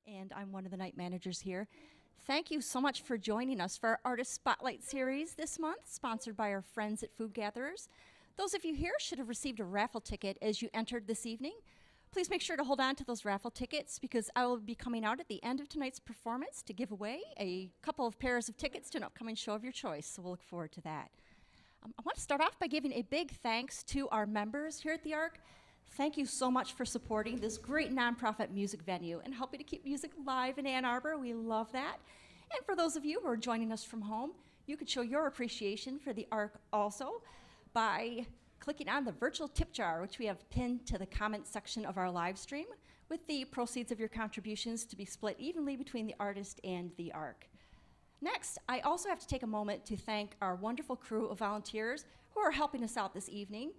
and I'm one of the night managers here. Thank you so much for joining us for our Artist Spotlight series this month, sponsored by our friends at Food Gatherers. Those of you here should have received a raffle ticket as you entered this evening. Please make sure to hold on to those raffle tickets because I will be coming out at the end of tonight's performance to give away a couple of pairs of tickets to an upcoming show of your choice, so we'll look forward to that. I want to start off by giving a big thanks to our members here at the Arc. Thank you so much for supporting this great nonprofit music venue and helping to keep music live in Ann Arbor. We love that. And for those of you who are joining us from home, you can show your appreciation for the Arc also by clicking on the virtual tip jar, which we have pinned to the comment section of our live stream, with the proceeds of your contributions to be split evenly between the artist and the Arc. Next, I also have to take a moment to thank our wonderful crew of volunteers who are helping us out this evening.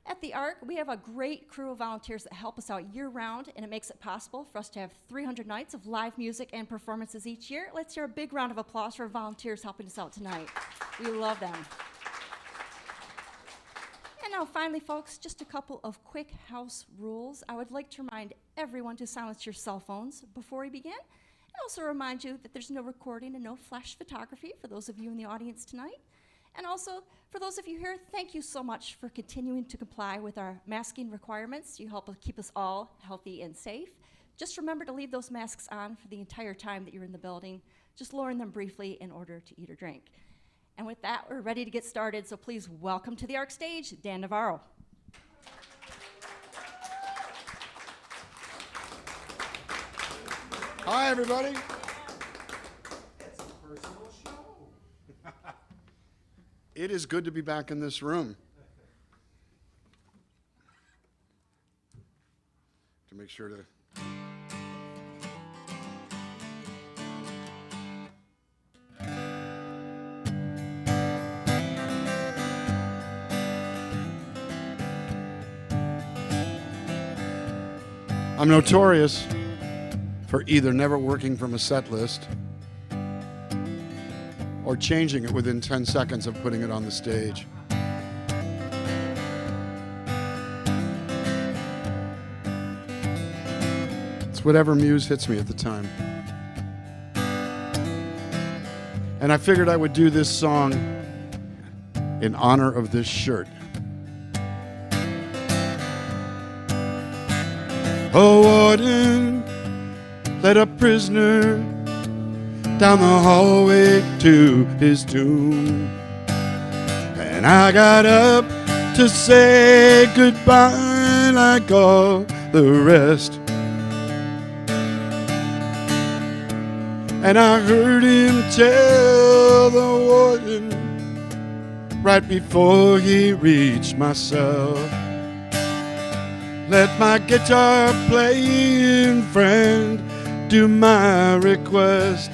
At the Arc, we have a great crew of volunteers that help us out year-round, and it makes it possible for us to have 300 nights of live music and performances each year. Let's hear a big round of applause for volunteers helping us out tonight. We love them. And now finally, folks, just a couple of quick house rules. I would like to remind everyone to silence your cell phones before we begin, and also remind you that there's no recording and no flash photography for those of you in the audience tonight. And also, for those of you here, thank you so much for continuing to comply with our masking requirements. You help keep us all healthy and safe. Just remember to leave those masks on for the entire time that you're in the building, just lowering them briefly in order to eat or drink. And with that, we're ready to get started, so please welcome to the Arc stage, Dan Navarro. Hi, everybody. It is good to be back in this room. To make sure to... I'm notorious for either never working from a set list or changing it within 10 seconds of putting it on the stage. It's whatever muse hits me at the time. And I figured I would do this song in honor of this shirt. A warden led a prisoner down the hallway to his doom, and I got up to say goodbye like all the rest. And I heard him tell the warden right before he reached my cell, let my guitar playing friend do my request.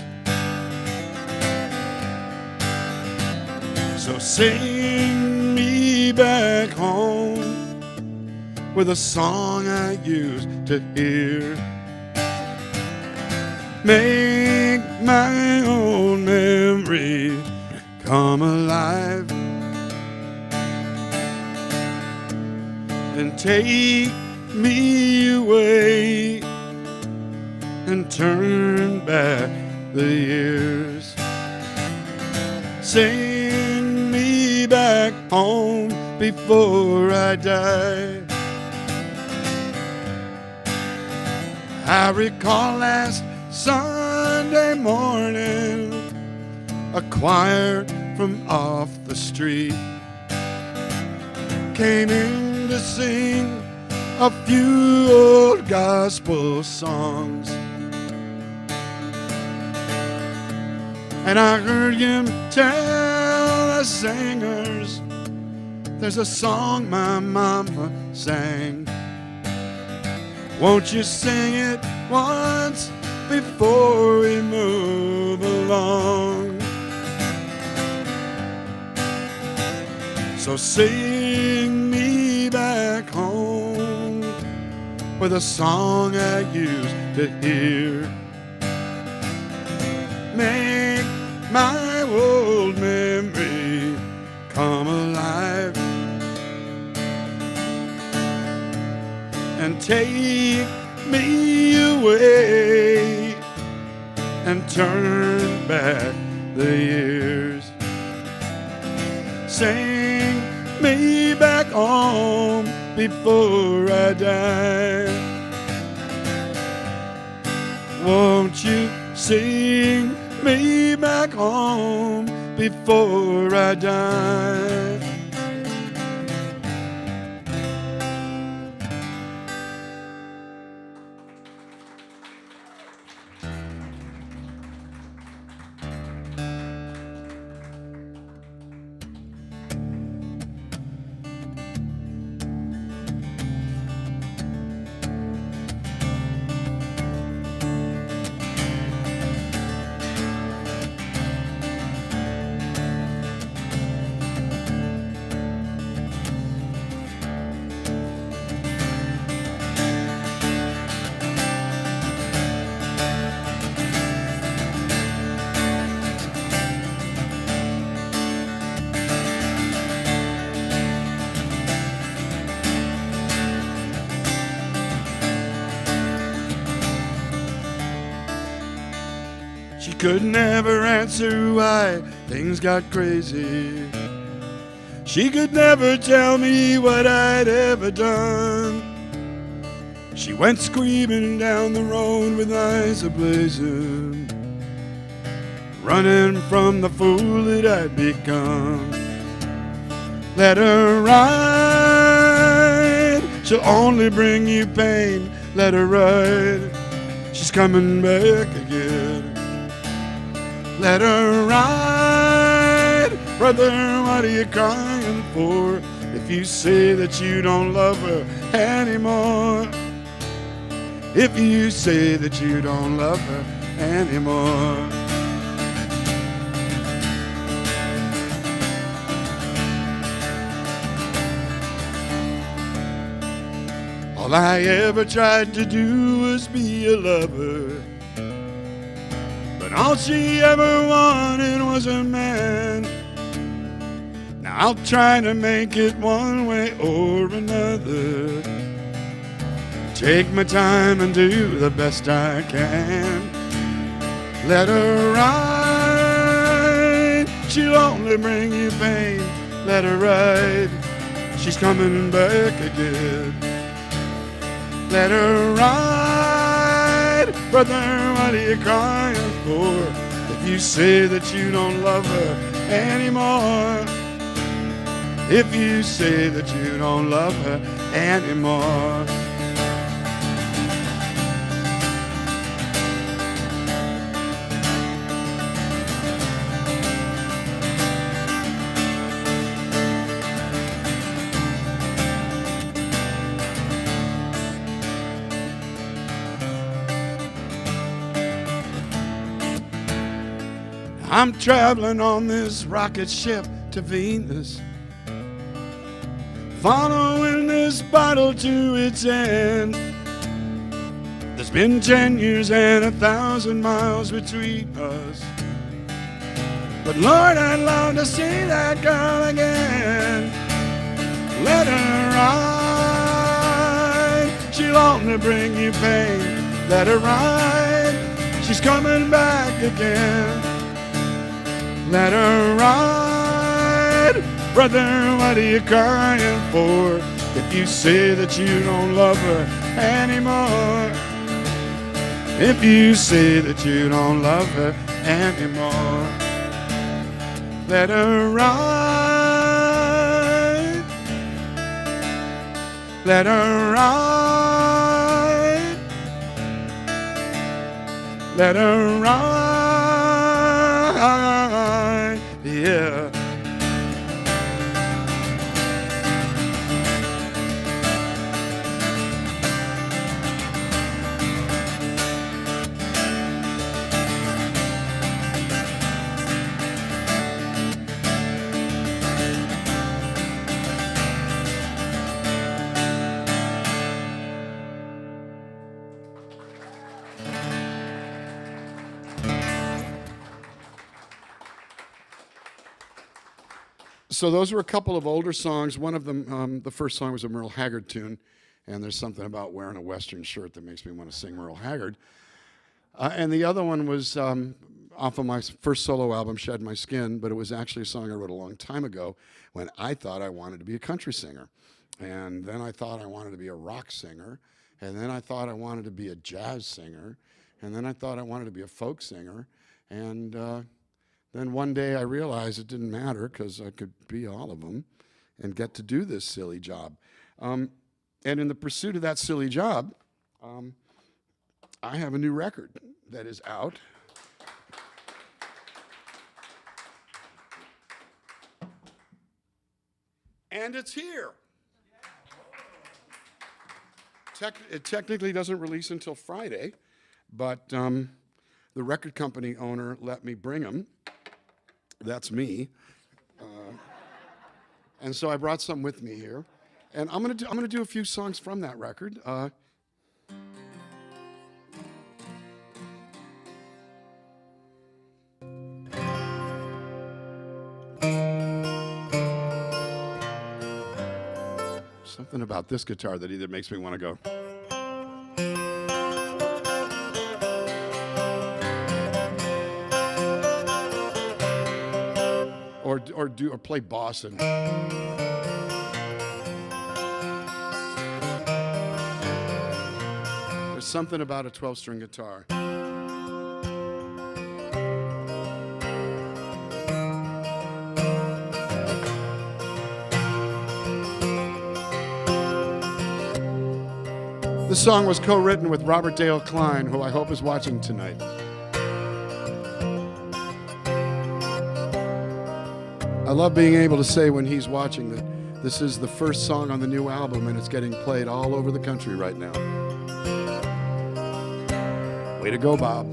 So sing me back home with a song I used to hear. Make my own memory come alive and take me away and turn back the years. Sing me back home before I die. I recall last Sunday morning, a choir from off the street came in to sing a few old gospel songs. And I heard him tell the singers, there's a song my mama sang. Won't you sing it once before we move along? So sing me back home with a song I used to hear. Make my old memory come alive and take me away and turn back the years. Sing me back home before I die. Won't you sing me back home before I die? She could never answer why things got crazy. She could never tell me what I'd ever done. She went screaming down the road with eyes ablazing, running from the fool that I'd become. Let her ride, she'll only bring you pain. Let her ride, she's coming back again. Let her ride, brother, what are you crying for? If you say that you don't love her anymore, if you say that you don't love her anymore. All I ever tried to do was be a lover, but all she ever wanted was a man. Now I'll try to make it one way or another, take my time and do the best I can. Let her ride, she'll only bring you pain. Let her ride, she's coming back again. Let her ride, brother, what are you crying for? If you say that you don't love her anymore, if you say that you don't love her anymore. I'm traveling on this rocket ship to Venus, following this bottle to its end. There's been 10 years and 1,000 miles between us, but Lord, I'd love to see that girl again. Let her ride, she'll only bring you pain. Let her ride, she's coming back again. Let her ride, brother, what are you crying for? If you say that you don't love her anymore, if you say that you don't love her anymore. Let her ride, let her ride, let her ride. Yeah. So those were a couple of older songs. One of them, the first song was a Merle Haggard tune, and there's something about wearing a Western shirt that makes me want to sing Merle Haggard. And the other one was off of my first solo album, Shed My Skin, but it was actually a song I wrote a long time ago when I thought I wanted to be a country singer. And then I thought I wanted to be a rock singer. And then I thought I wanted to be a jazz singer. And then I thought I wanted to be a folk singer. And then one day I realized it didn't matter because I could be all of them and get to do this silly job. And in the pursuit of that silly job, I have a new record that is out. And it's here. It technically doesn't release until Friday, but the record company owner let me bring them. That's me. And so I brought some with me here. And I'm gonna do a few songs from that record. Something about this guitar that either makes me want to go. Or play Boston. There's something about a 12-string guitar. This song was co-written with Robert Dale Klein, who I hope is watching tonight. I love being able to say when he's watching that this is the first song on the new album and it's getting played all over the country right now. Way to go, Bob.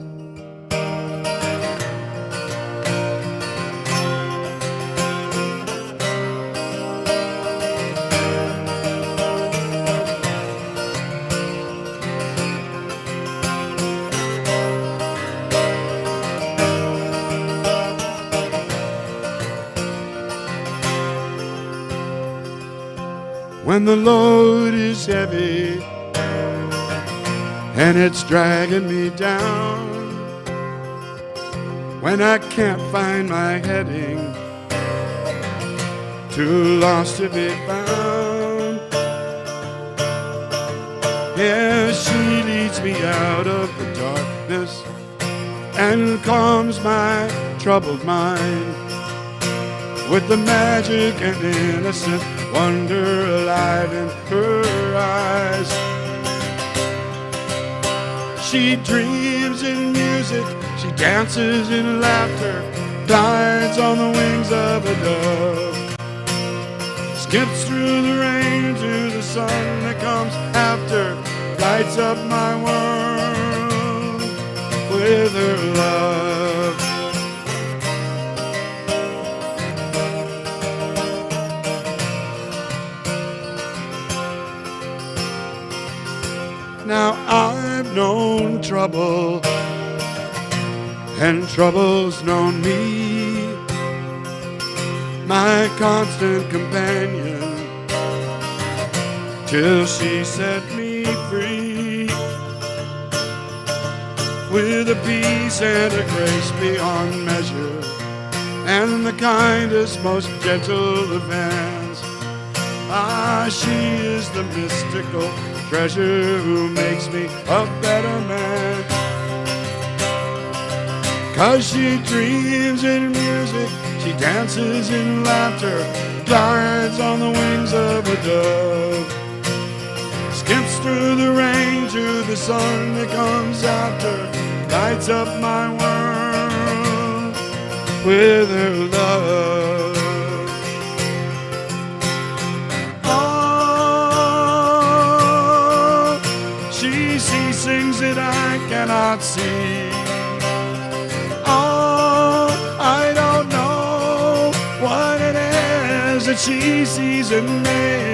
When the load is heavy and it's dragging me down, when I can't find my heading, too lost to be found, yeah, she leads me out of the darkness and calms my troubled mind with the magic and innocent wonder alive in her eyes. She dreams in music, she dances in laughter, glides on the wings of a dove, skips through the rain to the sun that comes after, lights up my world with her love. Now I've known trouble, and trouble's known me, my constant companion, till she set me free, with a peace and a grace beyond measure, and the kindest, most gentle of hands. Ah, she is the mystical treasure who makes me a better man. 'Cause she dreams in music, she dances in laughter, glides on the wings of a dove, skips through the rain to the sun that comes after, lights up my world with her love. Things that I cannot see. Oh, I don't know what it is that she sees in me.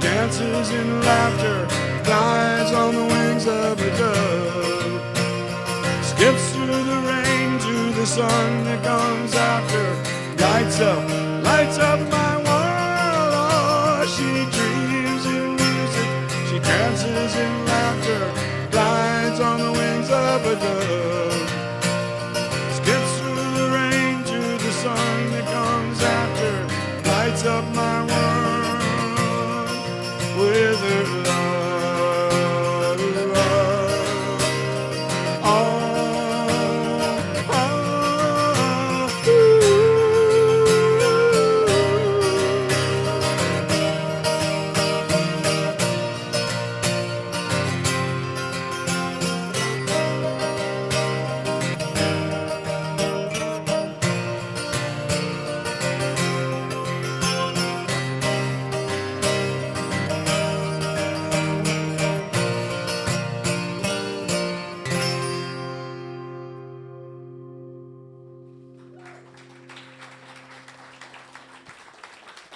Dances in laughter, sun that comes after, lights up my world. Oh, she dreams in music, she dances in laughter, glides on the wings of a dove, skips through the rain to the sun that comes after, lights up my world with her love.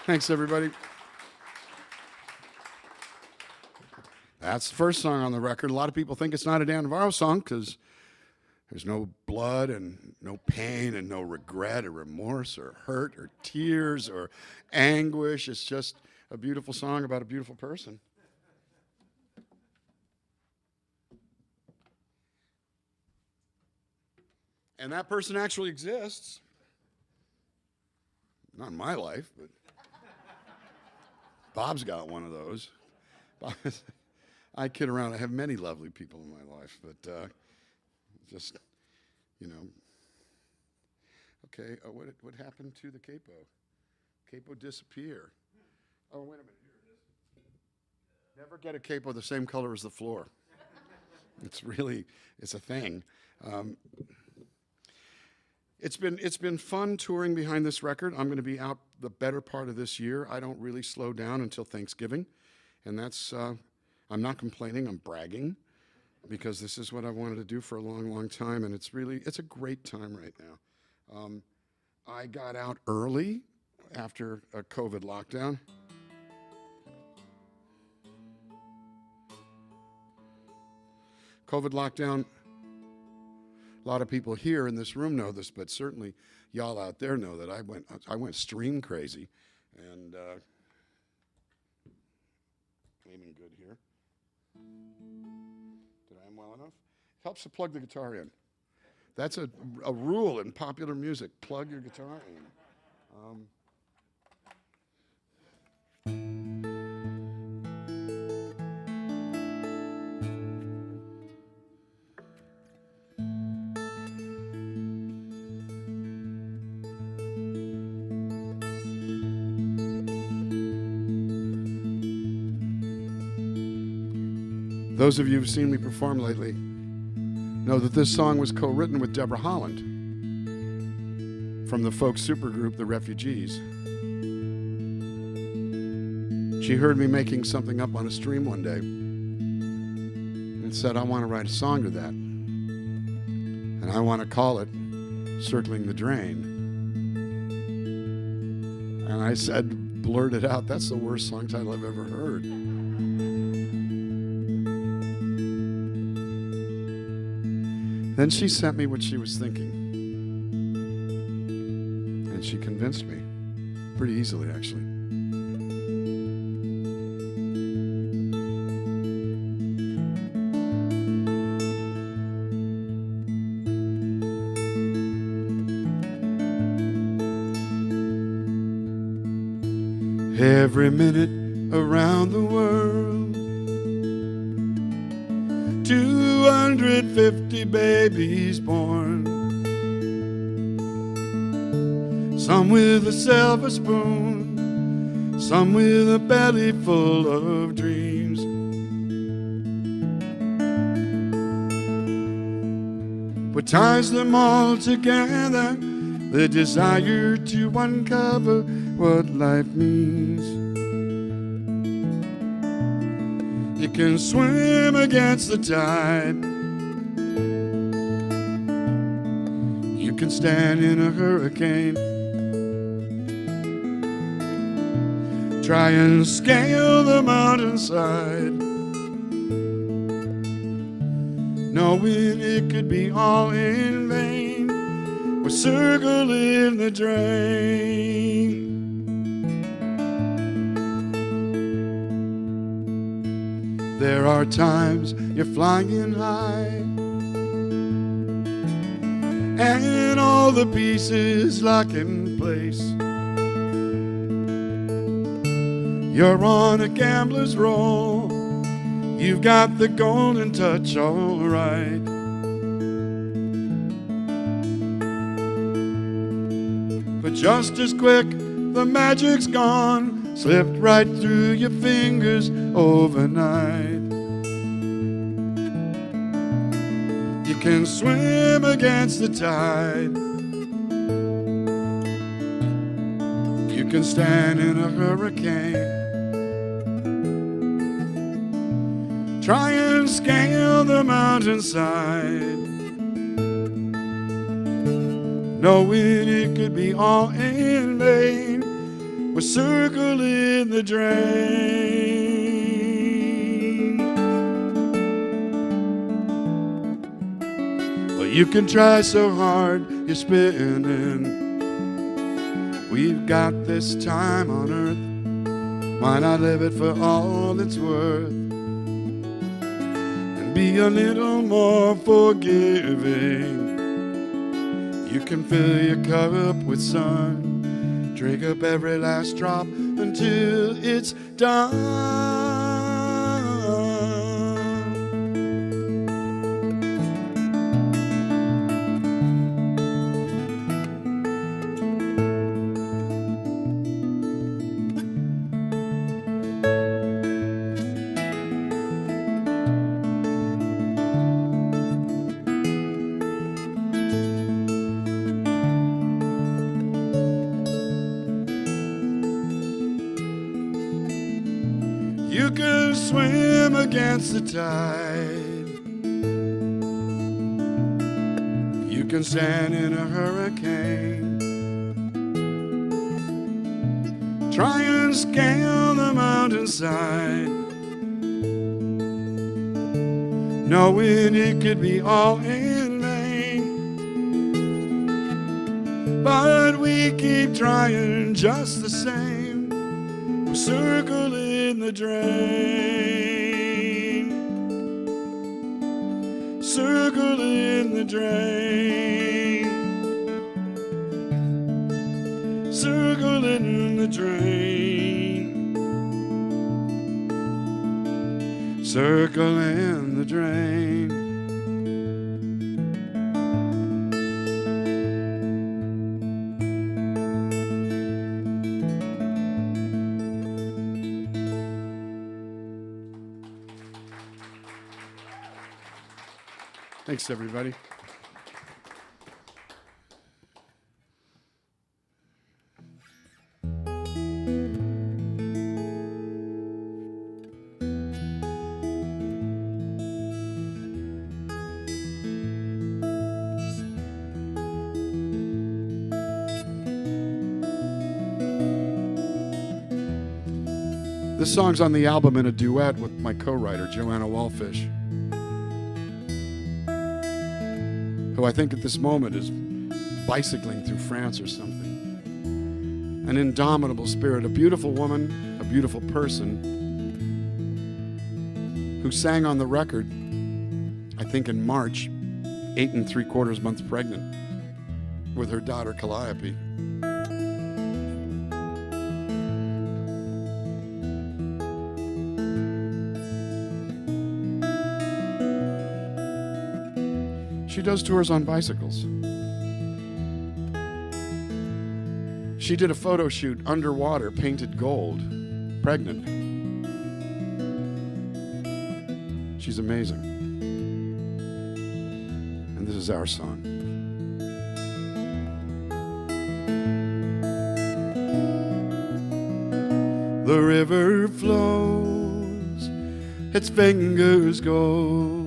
Thanks, everybody. That's the first song on the record. A lot of people think it's not a Dan Navarro song because there's no blood and no pain and no regret or remorse or hurt or tears or anguish. It's just a beautiful song about a beautiful person. And that person actually exists. Not in my life, but Bob's got one of those. I kid around. I have many lovely people in my life, but just, you know. Okay, what happened to the capo? Capo disappear. Oh, wait a minute. Here it is. Never get a capo the same color as the floor. It's a thing. It's been fun touring behind this record. I'm going to be out the better part of this year. I don't really slow down until Thanksgiving, and that's I'm not complaining. I'm bragging because this is what I wanted to do for a long, long time, and it's a great time right now. I got out early after a COVID lockdown. COVID lockdown. A lot of people here in this room know this, but certainly y'all out there know that I went stream crazy, and aiming good here. Did I aim well enough? Helps to plug the guitar in. That's a rule in popular music. Plug your guitar in. Those of you who've seen me perform lately know that this song was co-written with Deborah Holland from the folk supergroup The Refugees. She heard me making something up on a stream one day and said, I want to write a song to that. And I want to call it Circling the Drain. And I said, blurted out, that's the worst song title I've ever heard. Then she sent me what she was thinking. And she convinced me. Pretty easily, actually. Every minute around the world, 250 babies born, some with a silver spoon, some with a belly full of dreams. What ties them all together, the desire to uncover what life means. You can swim against the tide, you can stand in a hurricane, try and scale the mountainside, knowing it could be all in vain. We're circling the drain. There are times you're flying high and all the pieces lock in place. You're on a gambler's roll. You've got the golden touch, all right. But just as quick, the magic's gone. Slipped right through your fingers overnight. You can swim against the tide. You can stand in a hurricane. Try and scale the mountainside, knowing it could be all in vain. We're circling the drain. Well, you can try so hard, you're spinning. We've got this time on earth. Why not live it for all it's worth? And be a little more forgiving. You can fill your cup with sun. Drink up every last drop until it's done. You can swim against the tide. You can stand in a hurricane. Try and scale the mountainside, knowing it could be all in vain. But we keep trying just the same. We're circling the drain. Circling the drain. Circling the drain. Circling the drain. Thanks, everybody. This song's on the album in a duet with my co-writer, Joanna Wallfish, who I think at this moment is bicycling through France or something. An indomitable spirit, a beautiful woman, a beautiful person, who sang on the record, I think in March, 8 3/4 months pregnant, with her daughter Calliope. She does tours on bicycles. She did a photo shoot underwater, painted gold, pregnant. She's amazing. And this is our song. The river flows, its fingers gold,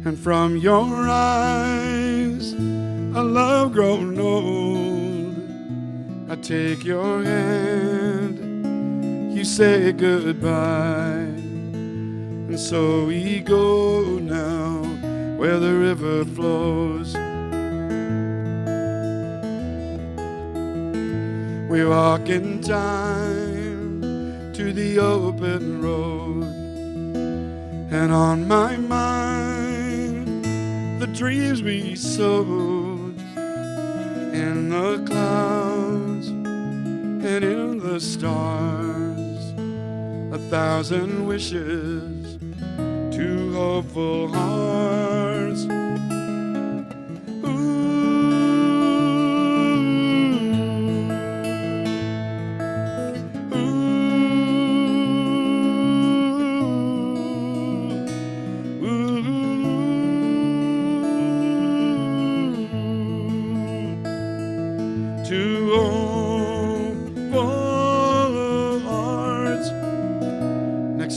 and from your eyes, a love grown old. I take your hand, you say goodbye, and so we go now where the river flows. We walk in time to the open road, and on my mind the dreams we sowed in the clouds and in the stars, 1,000 wishes to hopeful hearts.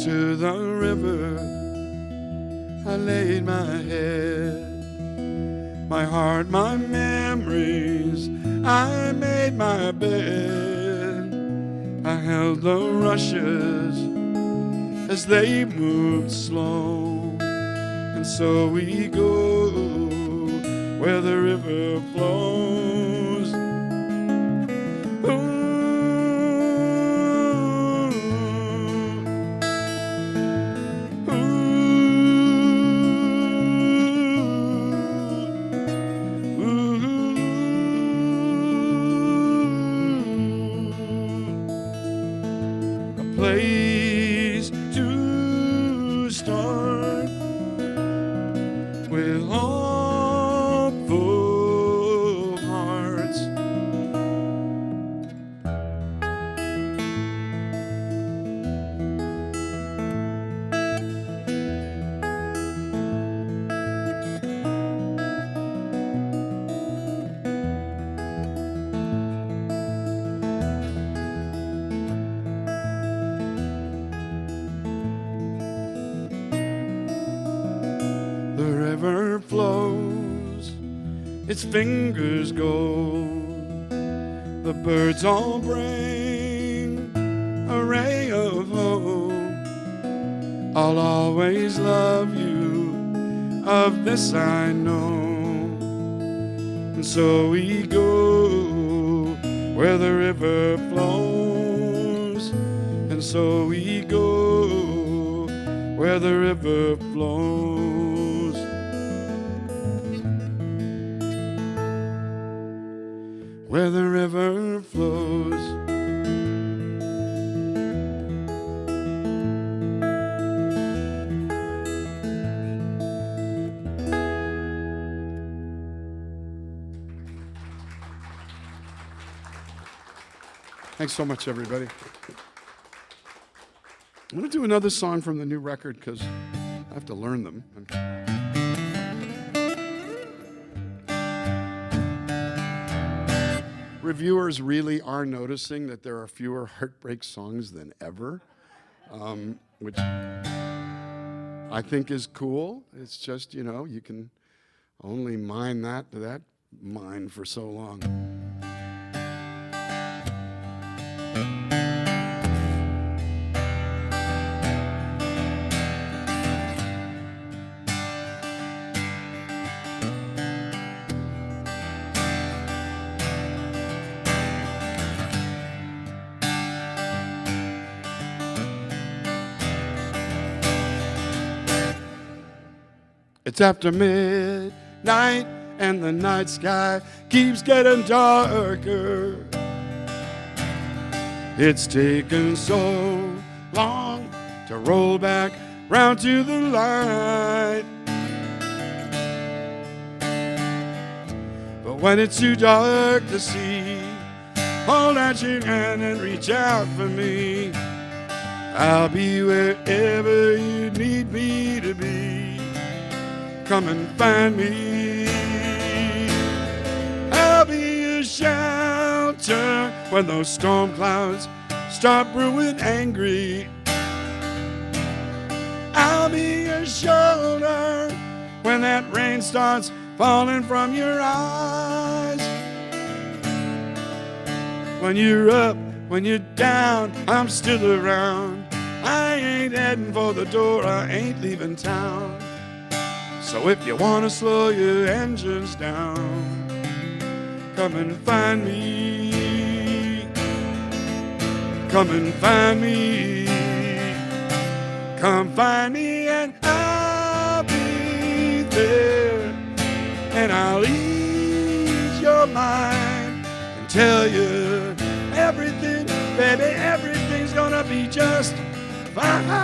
To the river I laid my head, my heart, my memories, I made my bed. I held the rushes as they moved slow, and so we go where the river flows. Ooh. Place to start with hopeful hearts. The river flows, its fingers go. The birds all bring a ray of hope. I'll always love you, of this I know. And so we go where the river flows. And so we go where the river flows. Where the river flows. Thanks so much, everybody. I'm going to do another song from the new record because I have to learn them. Reviewers really are noticing that there are fewer heartbreak songs than ever, which I think is cool. It's just, you know, you can only mine that mine for so long. It's after midnight and the night sky keeps getting darker. It's taken so long to roll back round to the light. But when it's too dark to see, hold out your hand and reach out for me. I'll be wherever you need me to be. Come and find me. I'll be your shelter when those storm clouds start brewing angry. I'll be your shoulder when that rain starts falling from your eyes. When you're up, when you're down, I'm still around. I ain't heading for the door, I ain't leaving town. So if you want to slow your engines down, come and find me. come and find me. Come find me and I'll be there, and I'll ease your mind and tell you everything, baby, everything's gonna be just fine.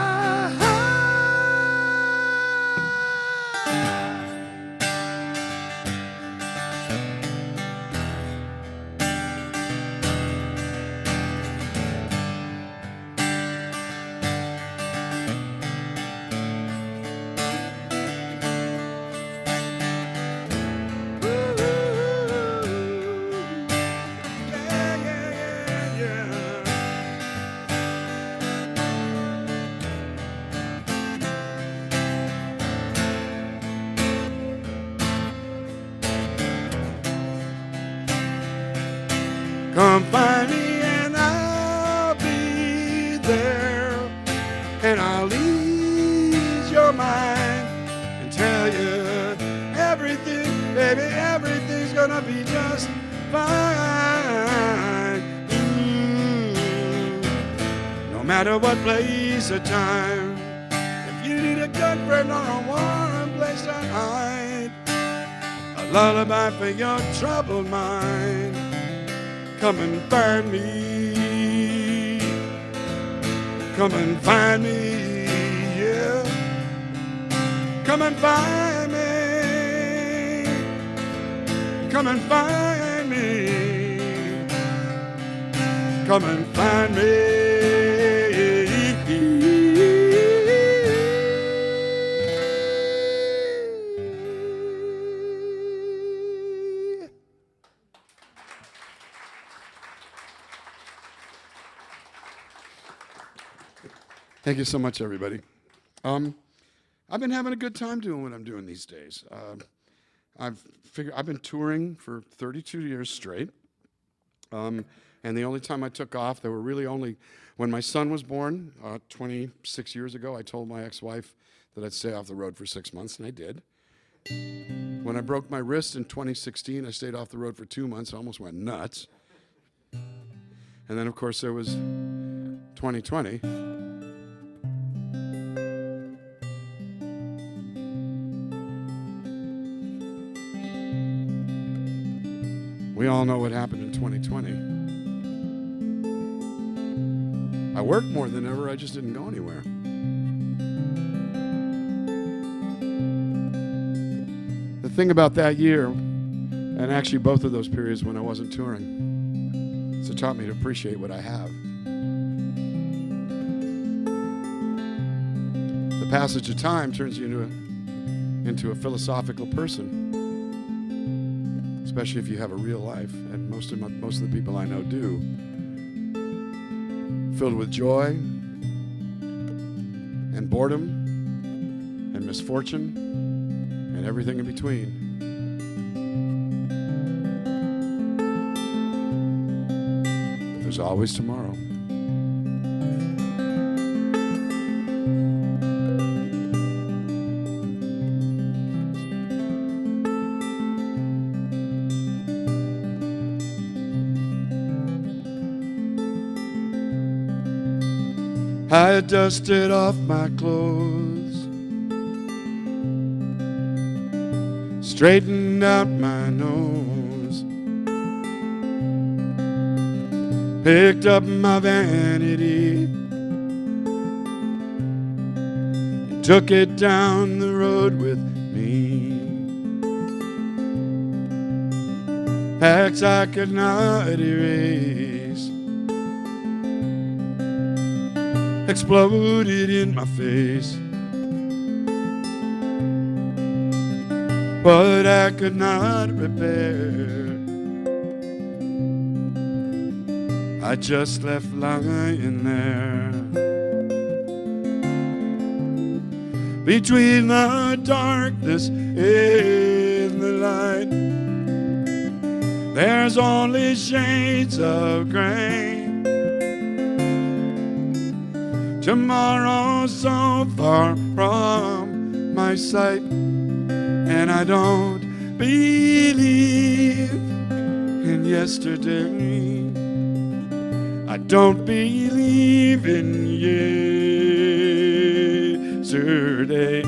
Come find me and I'll be there, and I'll ease your mind and tell you everything, baby, everything's gonna be just fine. No matter what place or time, if you need a good friend or a warm place to hide, a lullaby for your troubled mind, come and find me. Come and find me, yeah. Come and find me. Come and find me. Come and find me. Thank you so much, everybody. I've been having a good time doing what I'm doing these days. I've been touring for 32 years straight. And the only time I took off, there were really only, when my son was born 26 years ago, I told my ex-wife that I'd stay off the road for 6 months, and I did. When I broke my wrist in 2016, I stayed off the road for 2 months. I almost went nuts. And then, of course, there was 2020. We all know what happened in 2020. I worked more than ever, I just didn't go anywhere. The thing about that year, and actually both of those periods when I wasn't touring, is it taught me to appreciate what I have. The passage of time turns you into a philosophical person. Especially if you have a real life, and most of the people I know do. Filled with joy and boredom and misfortune and everything in between. There's always tomorrow. I dusted off my clothes, straightened out my nose, picked up my vanity, and took it down the road with me. Facts I could not erase exploded in my face, but I could not repair. I just left lying there between the darkness and the light. There's only shades of gray. Tomorrow's so far from my sight, and I don't believe in yesterday. I don't believe in yesterday.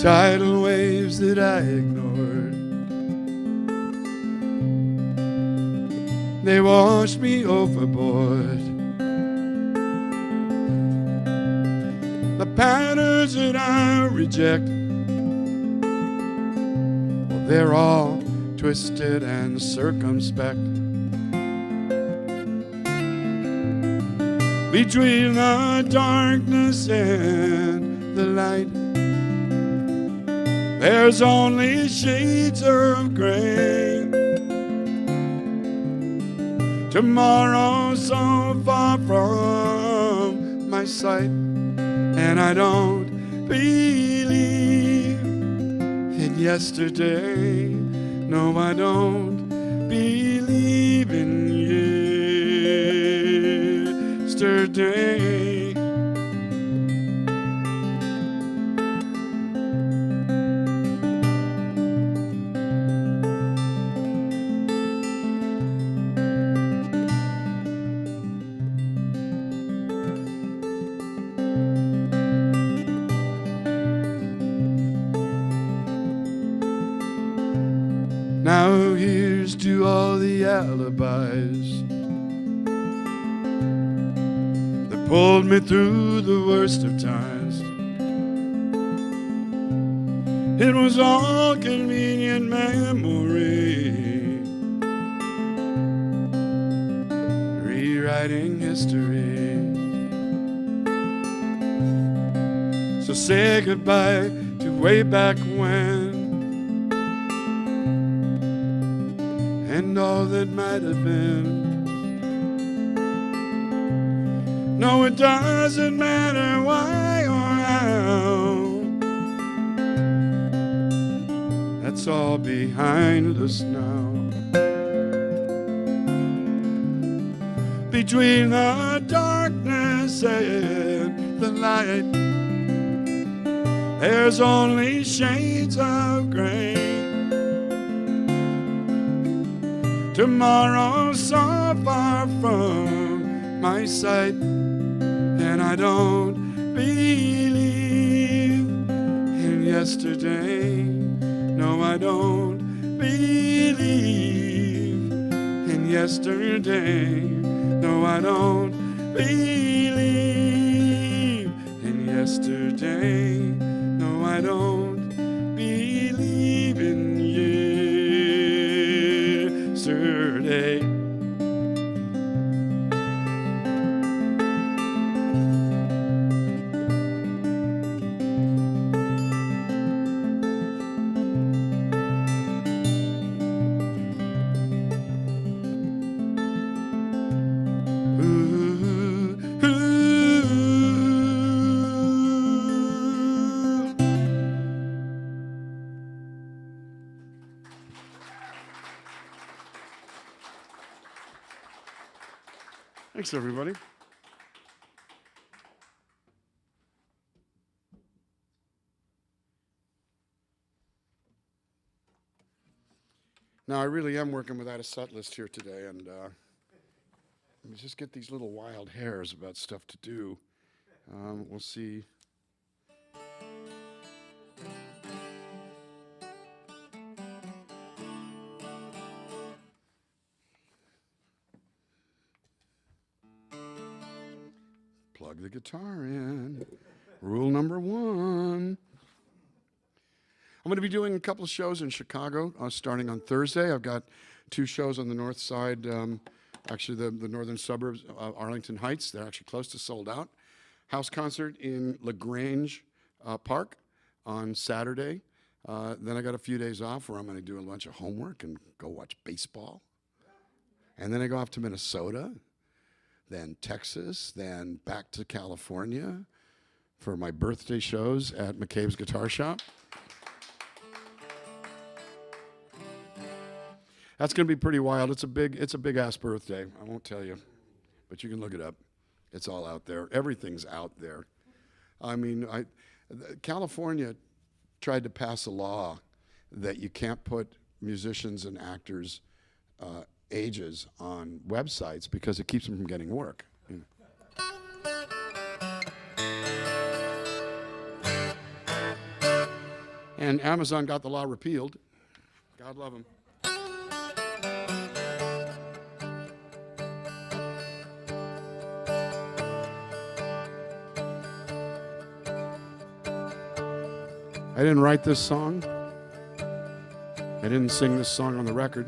Tidal waves that I ignored, they washed me overboard. The patterns that I reject, well, they're all twisted and circumspect. Between the darkness and the light, there's only shades of gray. Tomorrow so far from my sight, and I don't believe in yesterday. No, I don't believe in yesterday. Now here's to all the alibis that pulled me through the worst of times. It was all convenient memory, rewriting history. So say goodbye to way back when, and all that might have been. No, it doesn't matter why or how. That's all behind us now. Between the darkness and the light, there's only shades of gray. Tomorrow so far from my sight, and I don't believe in yesterday. No, I don't believe in yesterday. No, I don't believe in yesterday. No, I don't believe in yesterday. Thanks, everybody. Now, I really am working without a set list here today, and let me just get these little wild hairs about stuff to do. We'll see. Plug the guitar in. Rule number 1. I'm going to be doing a couple of shows in Chicago starting on Thursday. I've got 2 shows on the north side, actually the northern suburbs of Arlington Heights. They're actually close to sold out. House concert in LaGrange Park on Saturday. Then I got a few days off where I'm going to do a bunch of homework and go watch baseball. And then I go off to Minnesota, then Texas, then back to California for my birthday shows at McCabe's Guitar Shop. That's going to be pretty wild. It's a big ass birthday. I won't tell you, but you can look it up. It's all out there. Everything's out there. I mean, California tried to pass a law that you can't put musicians and actors' ages on websites because it keeps them from getting work. You know. And Amazon got the law repealed. God love them. I didn't write this song. I didn't sing this song on the record.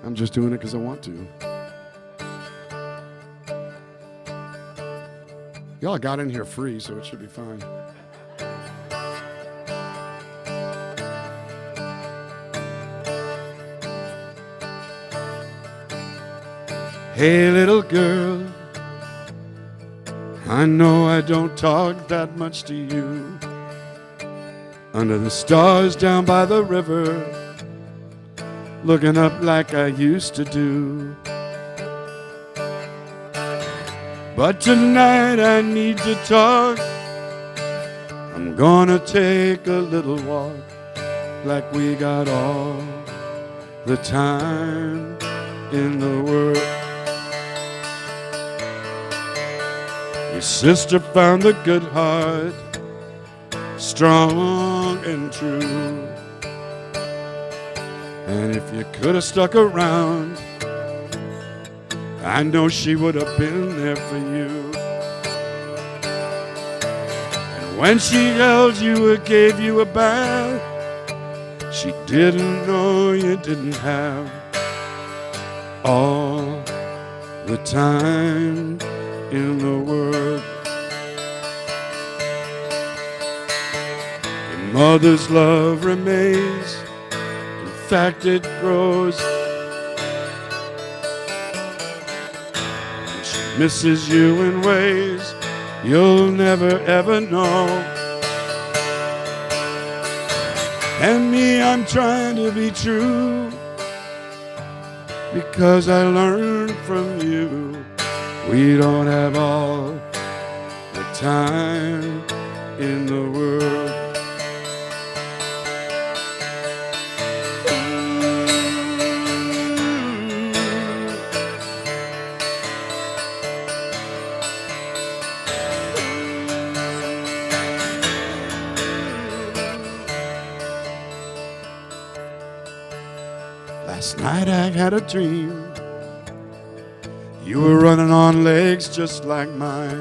I'm just doing it because I want to. Y'all got in here free, so it should be fine. Hey, little girl, I know I don't talk that much to you. Under the stars down by the river, looking up like I used to do. But tonight I need to talk. I'm gonna take a little walk, like we got all the time in the world. Your sister found a good heart, strong and true. And if you could have stuck around, I know she would have been there for you. And when she held you or gave you a bath, she didn't know you didn't have all the time in the world. Your mother's love remains, in fact it grows. And she misses you in ways you'll never ever know. And me, I'm trying to be true, because I learned from you. We don't have all the time in the world. Last night I had a dream. You were running on legs just like mine.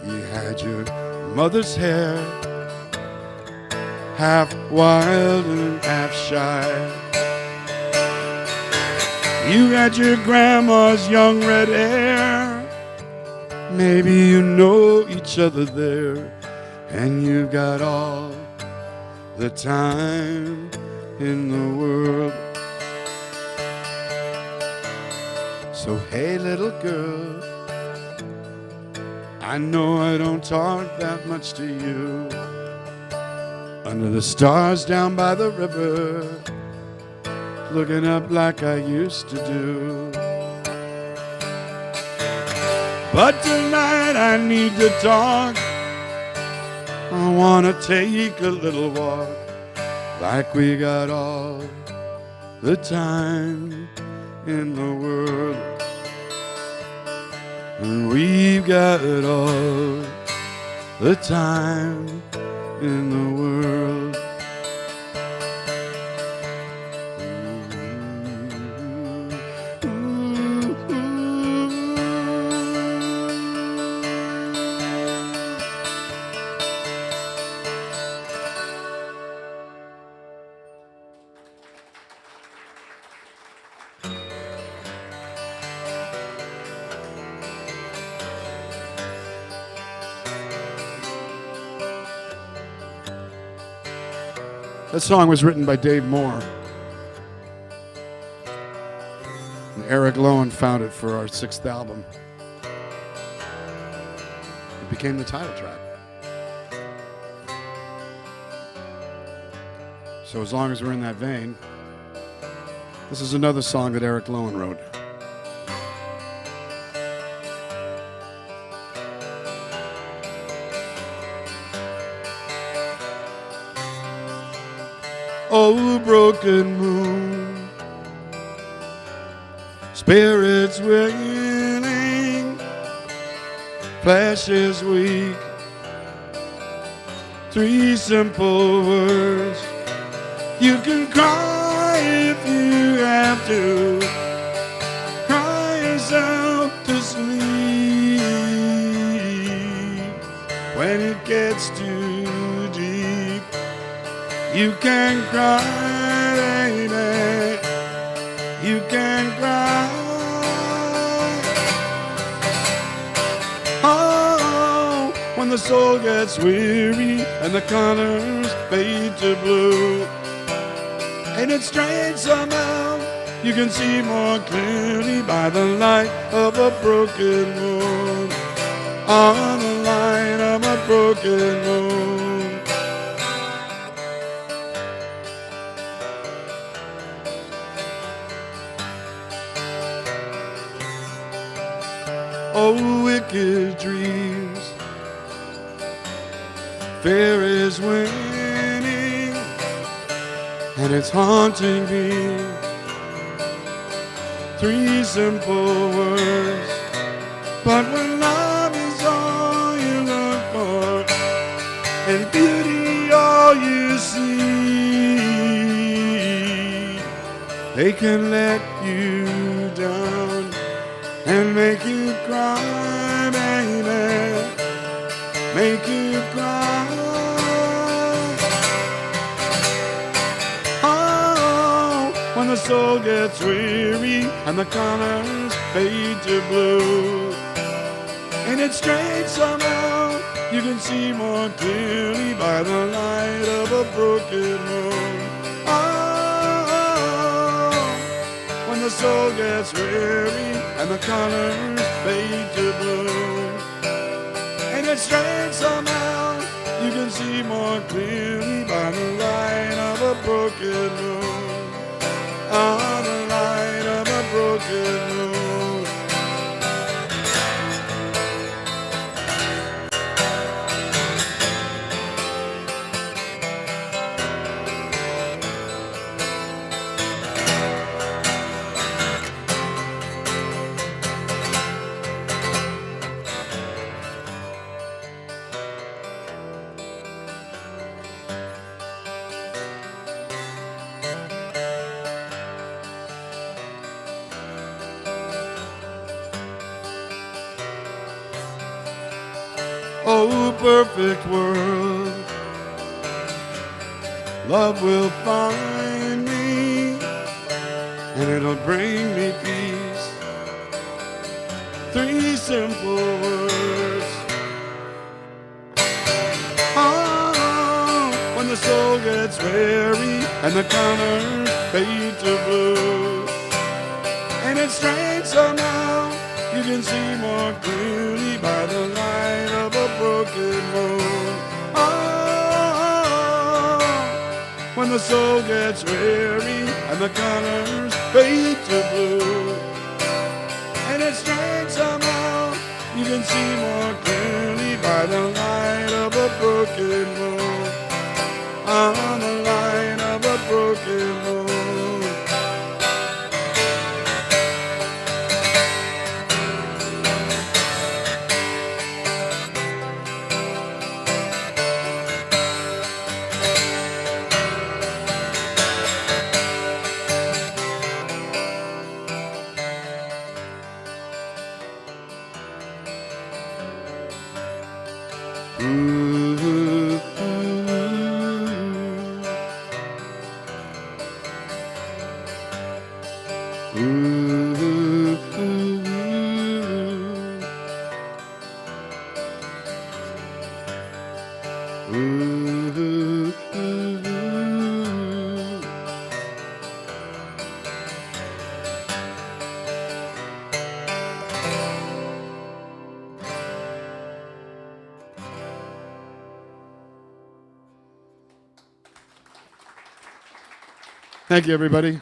You had your mother's hair, half wild and half shy. You had your grandma's young red hair. Maybe you know each other there, and you got all the time in the world. So hey, little girl, I know I don't talk that much to you. Under the stars down by the river, looking up like I used to do. But tonight I need to talk. I wanna take a little walk, like we got all the time in the world. And we've got all the time in the world. That song was written by Dave Moore. And Eric Lowen found it for our 6th album. It became the title track. So as long as we're in that vein, this is another song that Eric Lowen wrote. Oh, broken moon, spirits willing, flesh is weak. Three simple words. You can cry if you have to. Cry yourself to sleep. When it gets too deep, you can cry, baby. You can cry. Oh, when the soul gets weary and the colors fade to blue. Ain't it strange somehow you can see more clearly by the light of a broken moon. On the light of a broken moon. Oh, wicked dreams, fear is winning, and it's haunting me. Three simple words, but when love is all you look for, and beauty all you see, they can let you down and make you cry, baby, make you cry. Oh, when the soul gets weary and the colors fade to blue. Ain't it strange somehow you can see more clearly by the light of a broken moon. Oh, when the soul gets weary and the colors fade to blue. Ain't it strange somehow you can see more clearly by the light of a broken moon. On the light of a broken moon. Oh, perfect world, love will find me, and it'll bring me peace. Three simple words. Oh, when the soul gets weary and the colors fade to blue. And it's strange somehow you can see more clearly by the light of a broken moon. Oh, when the soul gets weary and the colors fade to blue. And it's strange somehow you can see more clearly by the light of a broken moon. On the light of a broken moon. Thank you, everybody.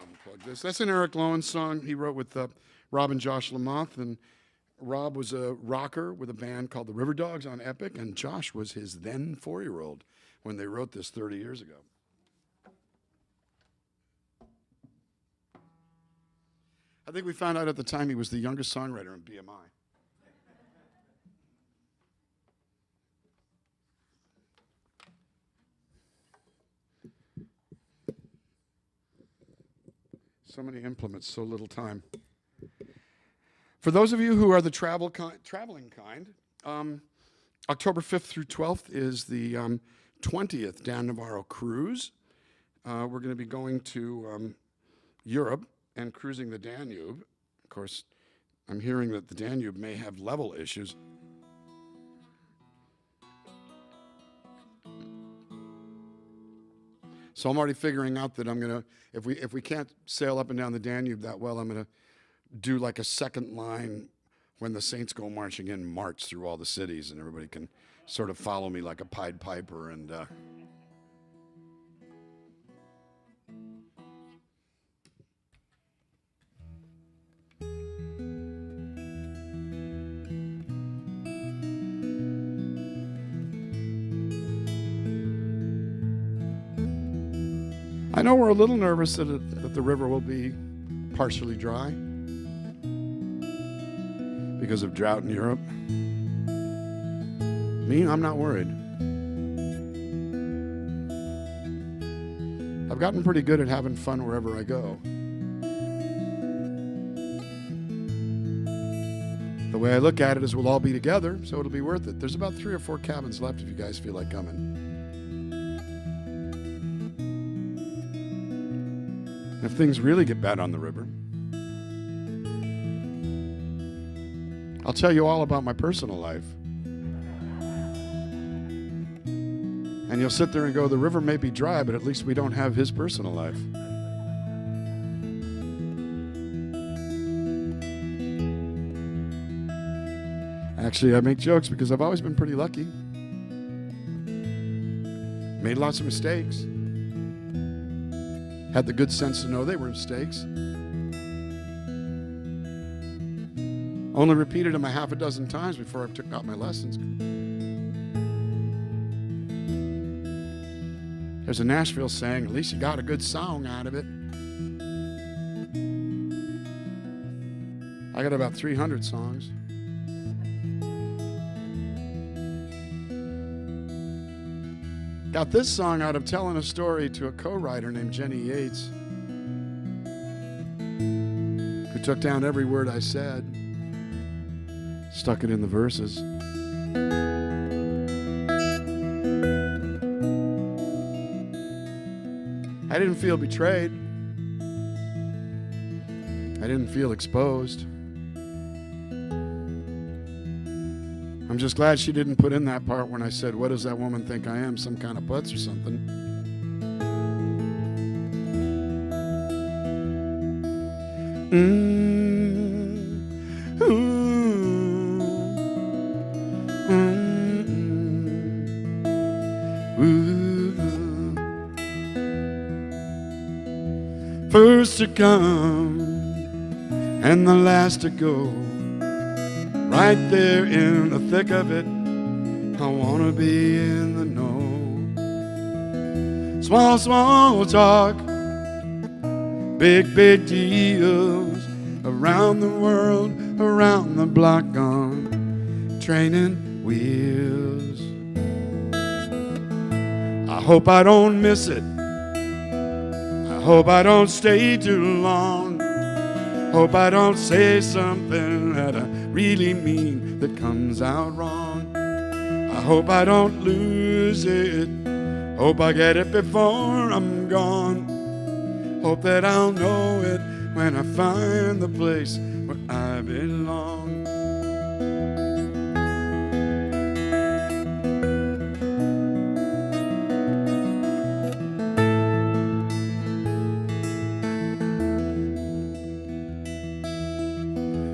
Unplug this. That's an Eric Lowen song he wrote with Rob and Josh Lamothe, and Rob was a rocker with a band called the River Dogs on Epic, and Josh was his then 4-year-old when they wrote this 30 years ago. I think we found out at the time he was the youngest songwriter in BMI. So many implements, so little time. For those of you who are the traveling kind, October 5th through 12th is the 20th Dan Navarro cruise. We're going to be going to Europe and cruising the Danube. Of course, I'm hearing that the Danube may have level issues. So I'm already figuring out that I'm going to, if we can't sail up and down the Danube that well, I'm going to do like a second line when the Saints go marching in, march through all the cities, and everybody can sort of follow me like a Pied Piper. And I know we're a little nervous that the river will be partially dry because of drought in Europe. Me, I'm not worried. I've gotten pretty good at having fun wherever I go. The way I look at it is we'll all be together, so it'll be worth it. There's about 3 or 4 cabins left if you guys feel like coming. If things really get bad on the river, I'll tell you all about my personal life. And you'll sit there and go, the river may be dry, but at least we don't have his personal life. Actually, I make jokes because I've always been pretty lucky. Made lots of mistakes. Had the good sense to know they were mistakes. Only repeated them a half a dozen times before I took out my lessons. There's a Nashville saying, at least you got a good song out of it. I got about 300 songs. Got this song out of telling a story to a co-writer named Jenny Yates, who took down every word I said, stuck it in the verses. I didn't feel betrayed. I didn't feel exposed. I'm just glad she didn't put in that part when I said, what does that woman think I am, some kind of putz or something? First to come and the last to go. Right there in the thick of it, I want to be in the know. Small, small talk, big, big deals. Around the world, around the block on training wheels. I hope I don't miss it. I hope I don't stay too long. Hope I don't say something that I really mean that comes out wrong. I hope I don't lose it. Hope I get it before I'm gone. Hope that I'll know it when I find the place where I belong.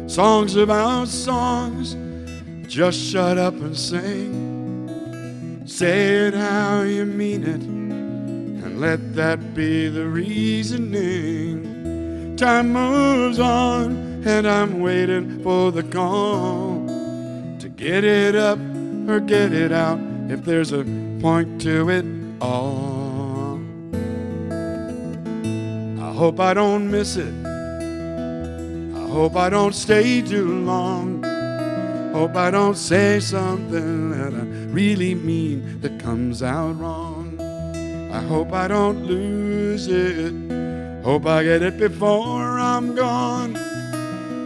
Songs about songs, just shut up and sing. Say it how you mean it, and let that be the reasoning. Time moves on, and I'm waiting for the call to get it up or get it out, if there's a point to it all. I hope I don't miss it. I hope I don't stay too long. Hope I don't say something that I really mean that comes out wrong. I hope I don't lose it. Hope I get it before I'm gone.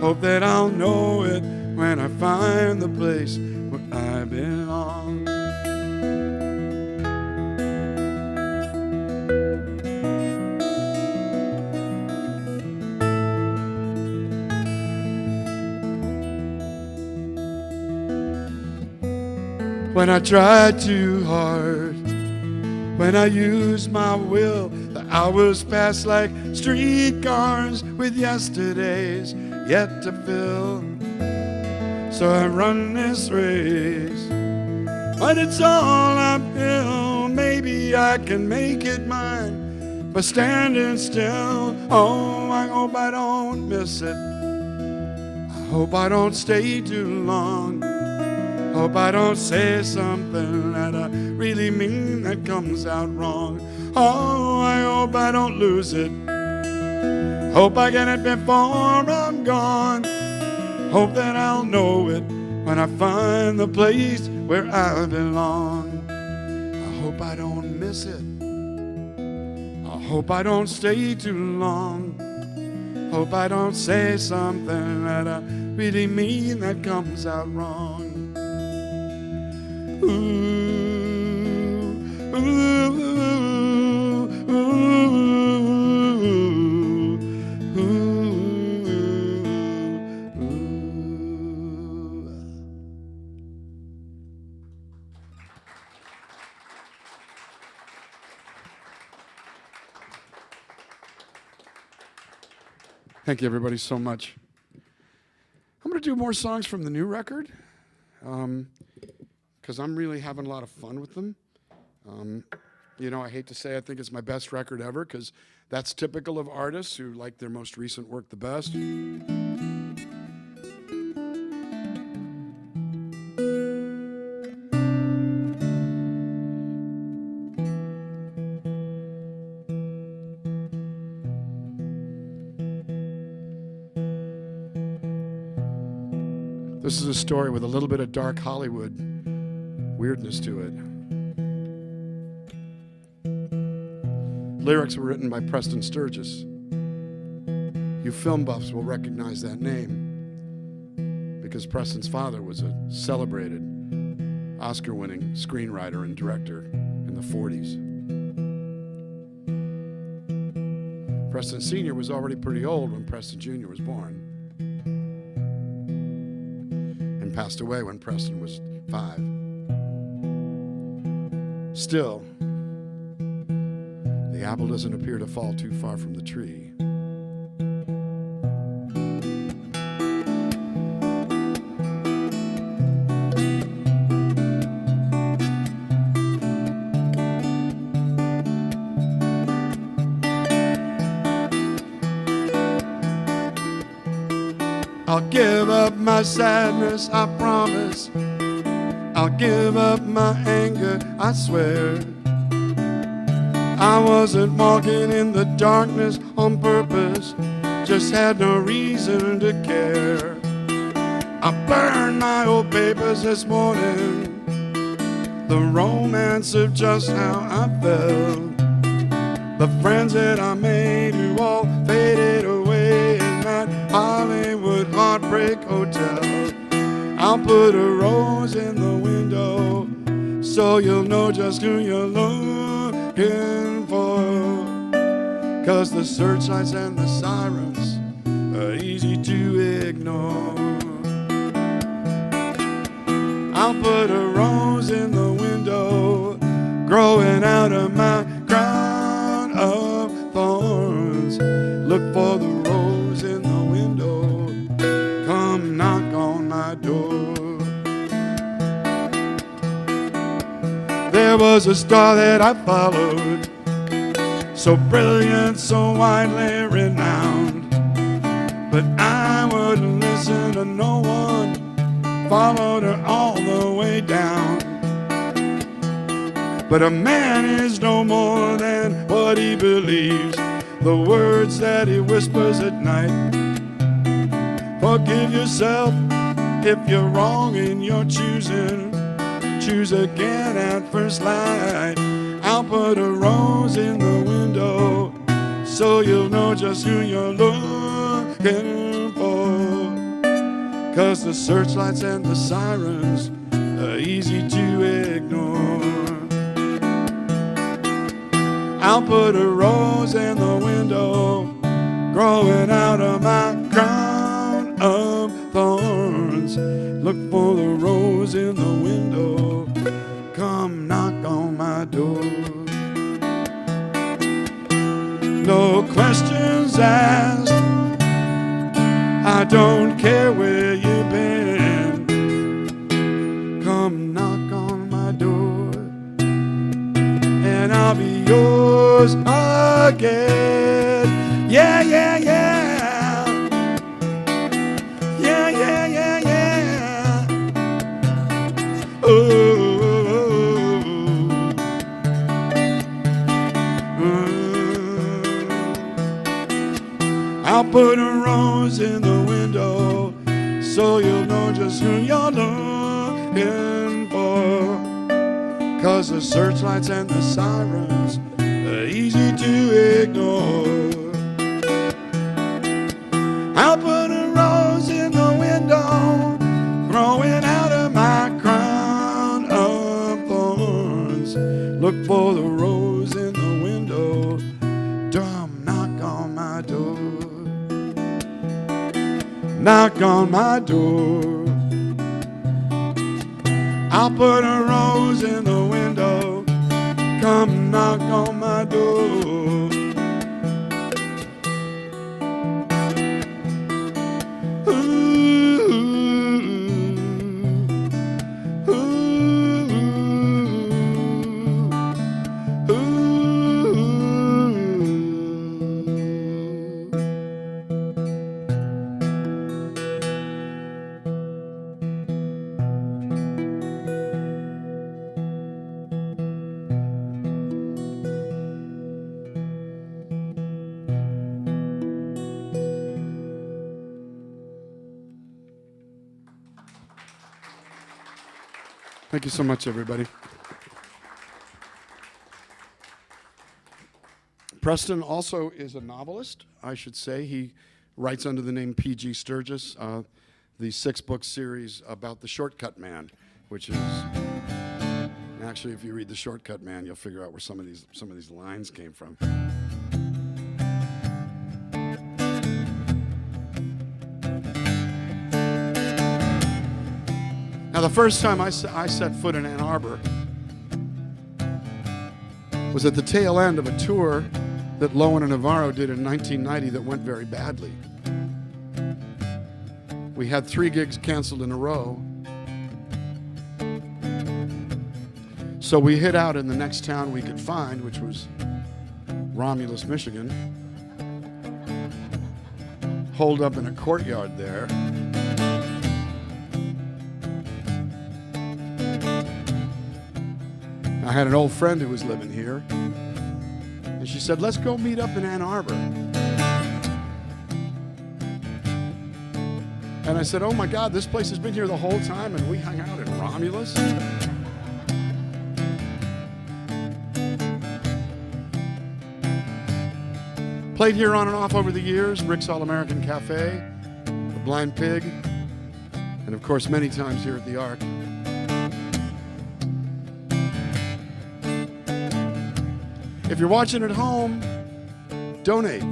Hope that I'll know it when I find the place where I belong. When I try too hard, when I use my will, the hours pass like streetcars with yesterdays yet to fill. So I run this race, but it's all uphill. Maybe I can make it mine by standing still. Oh, I hope I don't miss it. I hope I don't stay too long. Hope I don't say something that I really mean that comes out wrong. Oh, I hope I don't lose it. Hope I get it before I'm gone. Hope that I'll know it when I find the place where I belong. I hope I don't miss it. I hope I don't stay too long. Hope I don't say something that I really mean that comes out wrong. Ooh, ooh, ooh, ooh, ooh, ooh. Thank you, everybody, so much. I'm going to do more songs from the new record. Because I'm really having a lot of fun with them. You know, I hate to say I think it's my best record ever, because that's typical of artists who like their most recent work the best. This is a story with a little bit of dark Hollywood weirdness to it. Lyrics were written by Preston Sturgis. You film buffs will recognize that name because Preston's father was a celebrated Oscar-winning screenwriter and director in the 40s. Preston Sr. was already pretty old when Preston Jr. was born and passed away when Preston was 5. Still, the apple doesn't appear to fall too far from the tree. I'll give up my sadness, I promise. I'll give up my anger, I swear. I wasn't walking in the darkness on purpose, just had no reason to care. I burned my old papers this morning, the romance of just how I felt. The friends that I made who all faded away in that Hollywood heartbreak hotel. I'll put a rose in the window so you'll know just who you're looking for. 'Cause the searchlights and the sirens are easy to ignore. I'll put a rose in the window growing out of my crown of thorns. Look for the rose in the window, come knock on my door. There was a star that I followed, so brilliant, so widely renowned, but I would followed her all the way down. But a man is no more than what he believes, the words that he whispers at night. Forgive yourself if you're wrong in your choosing. Choose again at first light. I'll put a rose in the window so you'll know just who you're looking for. 'Cause the searchlights and the sirens are easy to ignore. I'll put a rose in the window, growing out of my crown of thorns. Look for the rose in the window, come knock on my door. No questions asked, I don't care where you've been. Come knock on my door, and I'll be yours again. Yeah, yeah, yeah. Yeah, yeah, yeah, yeah. Oh. I'll put a rose in the window so you'll know just who you're looking for. 'Cause the searchlights and the sirens are easy to ignore. I'll put a rose in the window, growing out of my crown of thorns. Look for the rose in the window, dumb knock on my door. Knock on my door. I'll put a rose in the window, come knock on my door. Ooh, ooh, ooh. Thank you so much, everybody. Preston also is a novelist, I should say. He writes under the name P.G. Sturgis, the 6-book series about the Shortcut Man, which is actually, if you read the Shortcut Man, you'll figure out where some of these lines came from. Now, the first time I set foot in Ann Arbor was at the tail end of a tour that Lowen Navarro did in 1990 that went very badly. We had 3 gigs canceled in a row. So we hid out in the next town we could find, which was Romulus, Michigan. Holed up in a courtyard there. I had an old friend who was living here, and she said, let's go meet up in Ann Arbor. And I said, oh my God, this place has been here the whole time and we hung out in Romulus? Played here on and off over the years, Rick's All-American Cafe, The Blind Pig, and of course many times here at the Ark. If you're watching at home, donate.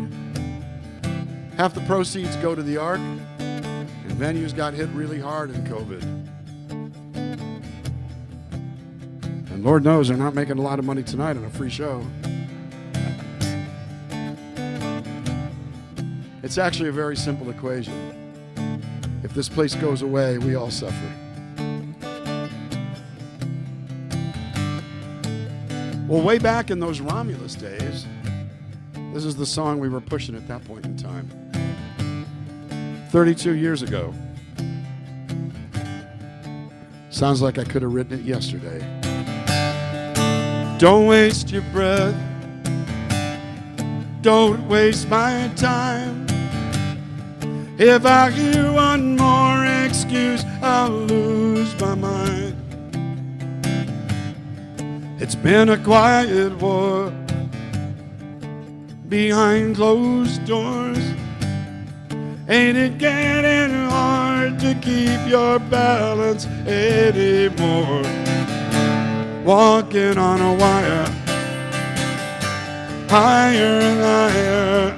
Half the proceeds go to the Ark, and venues got hit really hard in COVID. And Lord knows they're not making a lot of money tonight on a free show. It's actually a very simple equation. If this place goes away, we all suffer. Well, way back in those Romulus days, this is the song we were pushing at that point in time. 32 years ago. Sounds like I could have written it yesterday. Don't waste your breath. Don't waste my time. If I hear one more excuse, I'll lose my mind. It's been a quiet war behind closed doors. Ain't it getting hard to keep your balance anymore? Walking on a wire, higher and higher.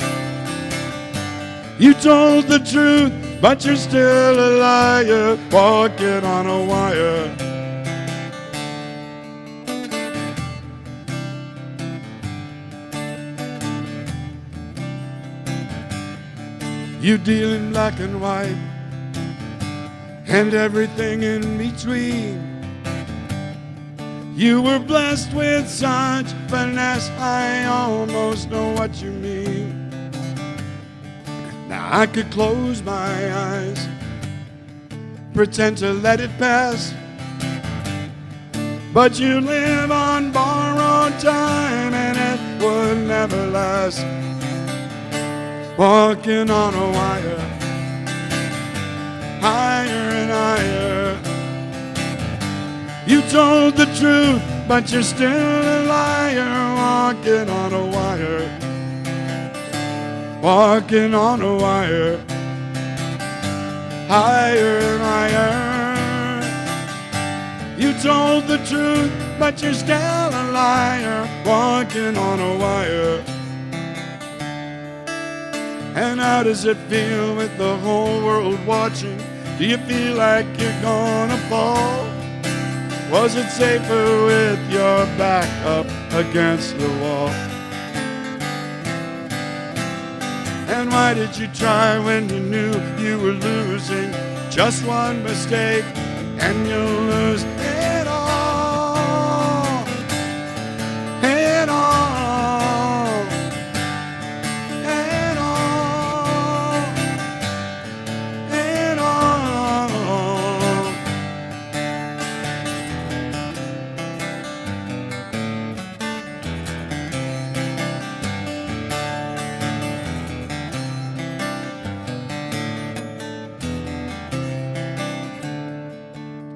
You told the truth, but you're still a liar. Walking on a wire. You deal in black and white and everything in between. You were blessed with such finesse, I almost know what you mean. Now I could close my eyes, pretend to let it pass, but you live on borrowed time and it would never last. Walking on a wire, higher and higher. You told the truth, but you're still a liar. Walking on a wire, walking on a wire, higher and higher. You told the truth, but you're still a liar. Walking on a wire. And how does it feel with the whole world watching? Do you feel like you're gonna fall? Was it safer with your back up against the wall? And why did you try when you knew you were losing? Just one mistake and you'll lose it all. It all.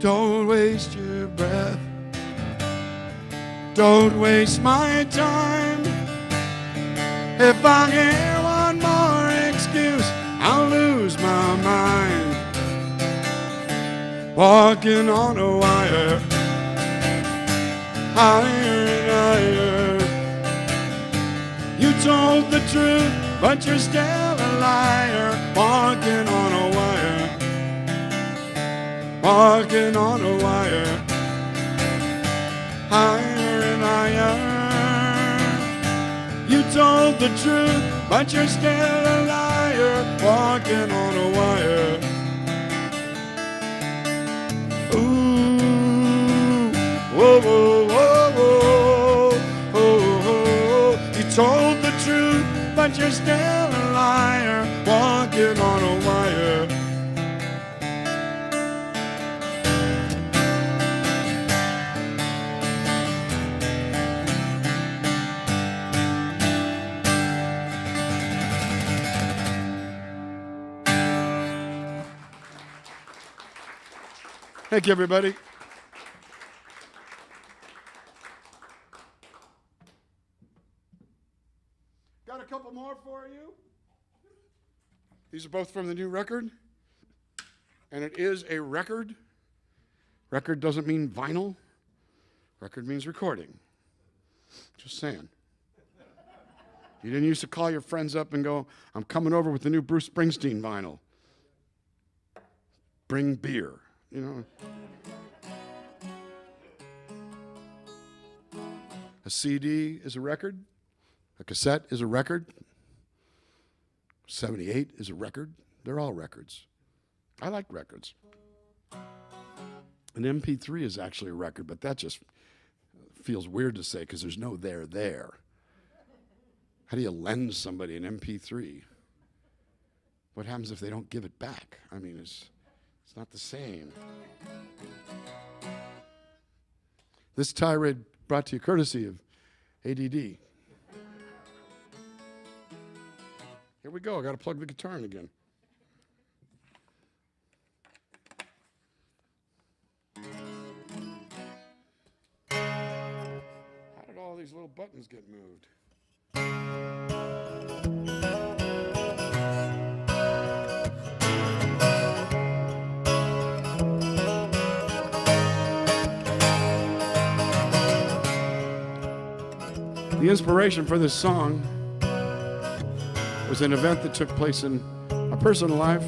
Don't waste your breath. Don't waste my time. If I hear one more excuse, I'll lose my mind. Walking on a wire, higher and higher. You told the truth, but you're still a liar. Walking on a wire, walking on a wire, higher and higher. You told the truth, but you're still a liar. Walking on a wire. Ooh, whoa, whoa, whoa, whoa, whoa, whoa. You told the truth, but you're still a liar. Walking on a wire. Thank you, everybody. Got a couple more for you. These are both from the new record. And it is a record. Record doesn't mean vinyl. Record means recording. Just saying. You didn't used to call your friends up and go, I'm coming over with the new Bruce Springsteen vinyl. Bring beer. You know, a CD is a record, a cassette is a record, 78 is a record. They're all records. I like records. An MP3 is actually a record, but that just feels weird to say because there's no there. How do you lend somebody an MP3? What happens if they don't give it back? I mean, it's not the same. This tirade brought to you courtesy of ADD. Here we go. I got to plug the guitar in again. How did all these little buttons get moved? The inspiration for this song was an event that took place in my personal life,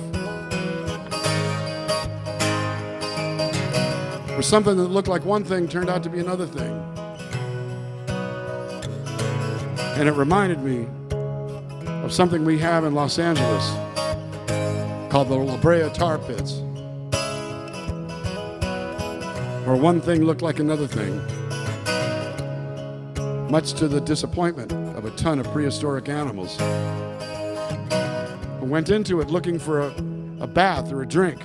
where something that looked like one thing turned out to be another thing. And it reminded me of something we have in Los Angeles called the La Brea Tar Pits, where one thing looked like another thing, much to the disappointment of a ton of prehistoric animals who went into it looking for a bath or a drink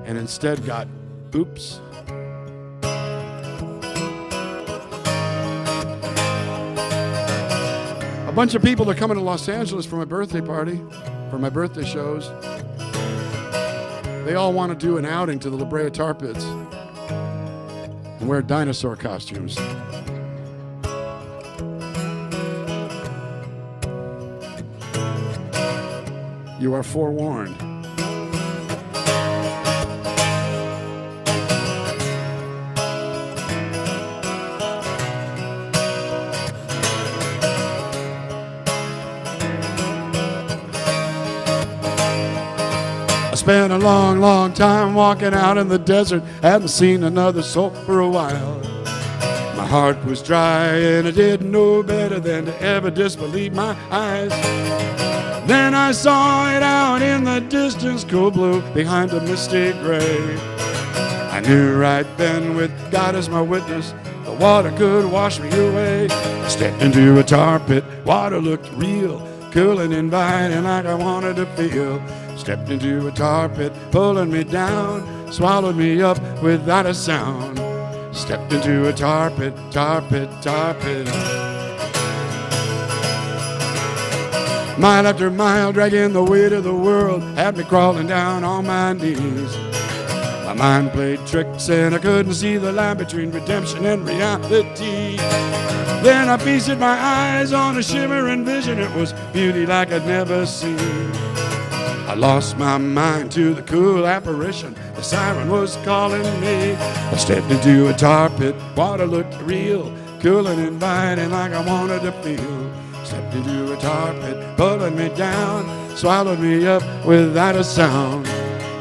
and instead got oops. A bunch of people are coming to Los Angeles for my birthday party, for my birthday shows. They all want to do an outing to the La Brea Tar Pits and wear dinosaur costumes. You are forewarned. I spent a long, long time walking out in the desert, hadn't seen another soul for a while. My heart was dry and I didn't know better than to ever disbelieve my eyes. Then I saw it out in the distance, cool blue behind a misty gray. I knew right then, with God as my witness, the water could wash me away. I stepped into a tar pit, water looked real, cool and inviting like I wanted to feel. Stepped into a tar pit, pulling me down, swallowed me up without a sound. Stepped into a tar pit, tar pit, tar pit. Mile after mile, dragging the weight of the world, had me crawling down on my knees. My mind played tricks and I couldn't see the line between redemption and reality. Then I feasted my eyes on a shimmering vision. It was beauty like I'd never seen. I lost my mind to the cool apparition. The siren was calling me. I stepped into a tar pit, water looked real, cool and inviting like I wanted to feel. Stepped into a tar pit, pulling me down, swallowed me up without a sound.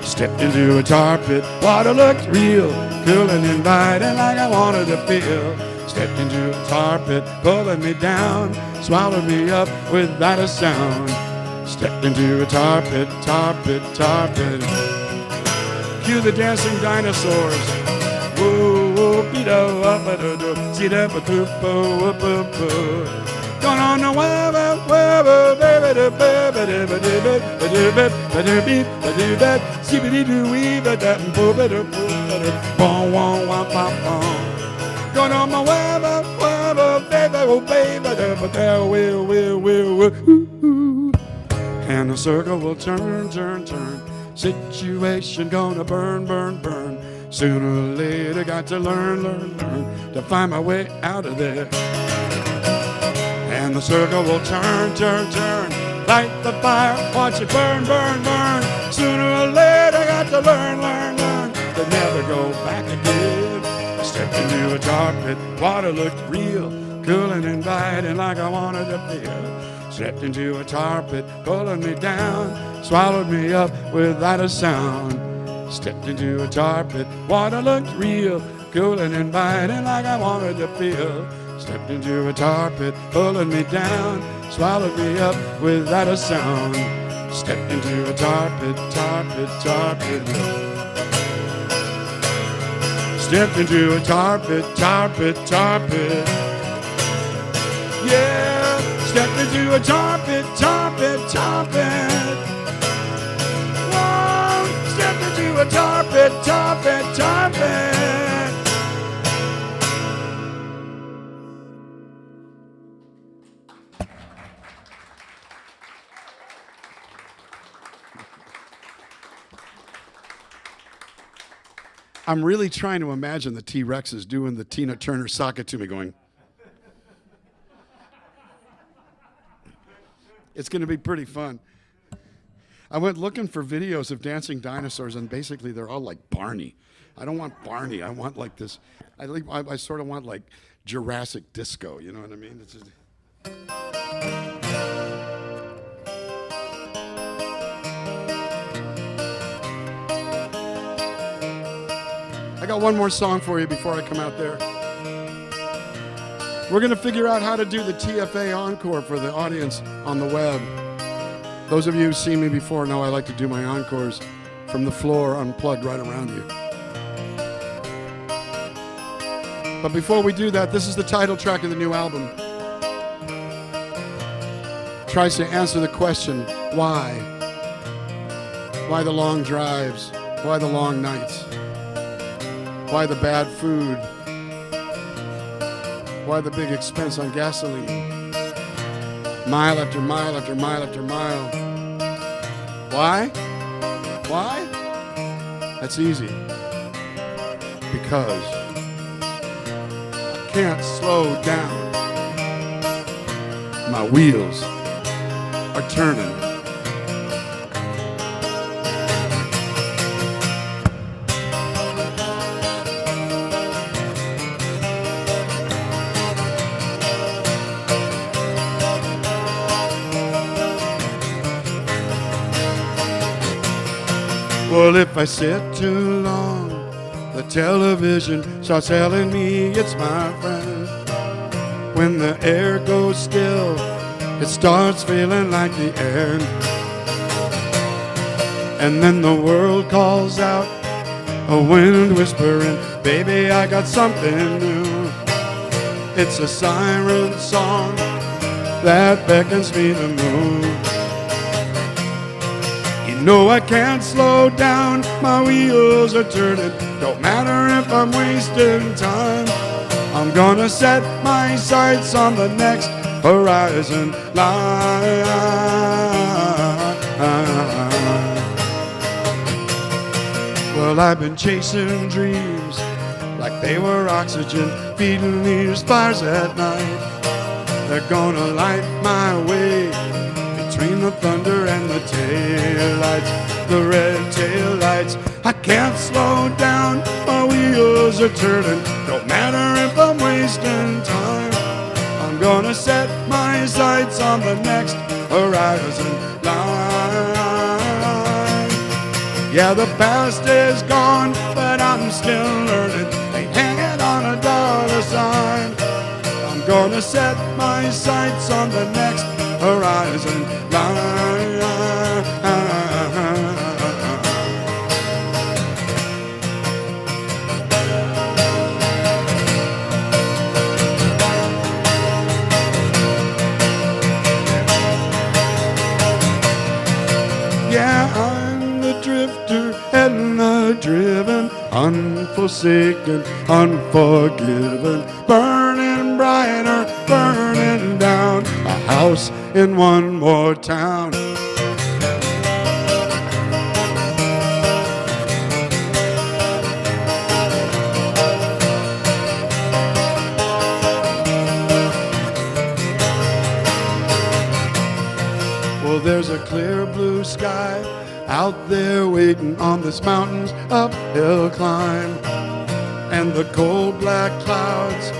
Stepped into a tar pit, water looked real, cool and inviting like I wanted to feel. Stepped into a tar pit, pulling me down, swallowed me up without a sound. Stepped into a tar pit, tar pit, tar pit. Cue the dancing dinosaurs. Whoa, whoa, beat-o, up-a-do-do, see-da-ba-do-bo, up-a-bo. Going on the web, baby, going on my web, baby, oh baby, and the circle will turn, turn, turn. Situation gonna burn, burn, burn. Sooner or later, got to learn, learn, learn to find my way out of there. And the circle will turn, turn, turn. Light the fire, watch it burn, burn, burn. Sooner or later, got to learn, learn, learn to never go back again. I stepped into a tar pit, water looked real, cool and inviting like I wanted to feel. Stepped into a tar pit, pulling me down, swallowed me up without a sound. Stepped into a tar pit, water looked real, cool and inviting like I wanted to feel. Stepped into a tar pit, pulling me down, swallowed me up without a sound. Stepped into a tar pit, tar pit, tar pit. Stepped into a tar pit, tar pit, tar pit. Yeah, stepped into a tar pit, tar pit, tar pit. Whoa, stepped into a tar pit, tar pit, tar pit. I'm really trying to imagine the T-Rexes doing the Tina Turner Sock It To Me going. It's going to be pretty fun. I went looking for videos of dancing dinosaurs, and basically they're all like Barney. I don't want Barney. I want like this. I sort of want like Jurassic Disco. You know what I mean? It's just... I got one more song for you before I come out there. We're going to figure out how to do the TFA encore for the audience on the web. Those of you who've seen me before know I like to do my encores from the floor, unplugged right around you. But before we do that, this is the title track of the new album. Tries to answer the question, why? Why the long drives? Why the long nights? Why the bad food? Why the big expense on gasoline? Mile after mile after mile after mile. Why? Why? That's easy. Because I can't slow down. My wheels are turning. Well, if I sit too long, the television starts telling me it's my friend. When the air goes still, it starts feeling like the end. And then the world calls out, a wind whispering, baby, I got something new. It's a siren song that beckons me to move. No, I can't slow down, my wheels are turning. Don't matter if I'm wasting time. I'm gonna set my sights on the next horizon line. Well, I've been chasing dreams like they were oxygen, feeding these fires at night. They're gonna light my way between the thunder and the taillights, the red taillights. I can't slow down, my wheels are turning. Don't matter if I'm wasting time. I'm gonna set my sights on the next horizon line. Yeah, the past is gone, but I'm still learning. Ain't hanging on a dollar sign. I'm gonna set my sights on the next horizon line. Yeah, I'm the drifter and the driven, unforsaken, unforgiven, burning brighter, burning down, a house in one more town. Well, there's a clear blue sky out there waiting on this mountain's uphill climb, and the cold black clouds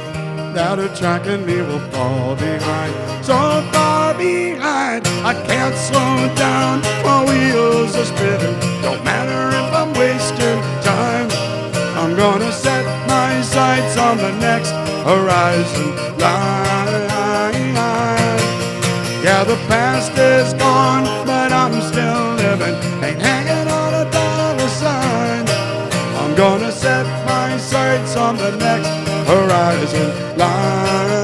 that are tracking me will fall behind, so far behind. I can't slow down, my wheels are spinning. Don't matter if I'm wasting time. I'm gonna set my sights on the next horizon line. Yeah, the past is gone, but I'm still living. Ain't hanging on a dollar sign. I'm gonna set my sights on the next horizon line.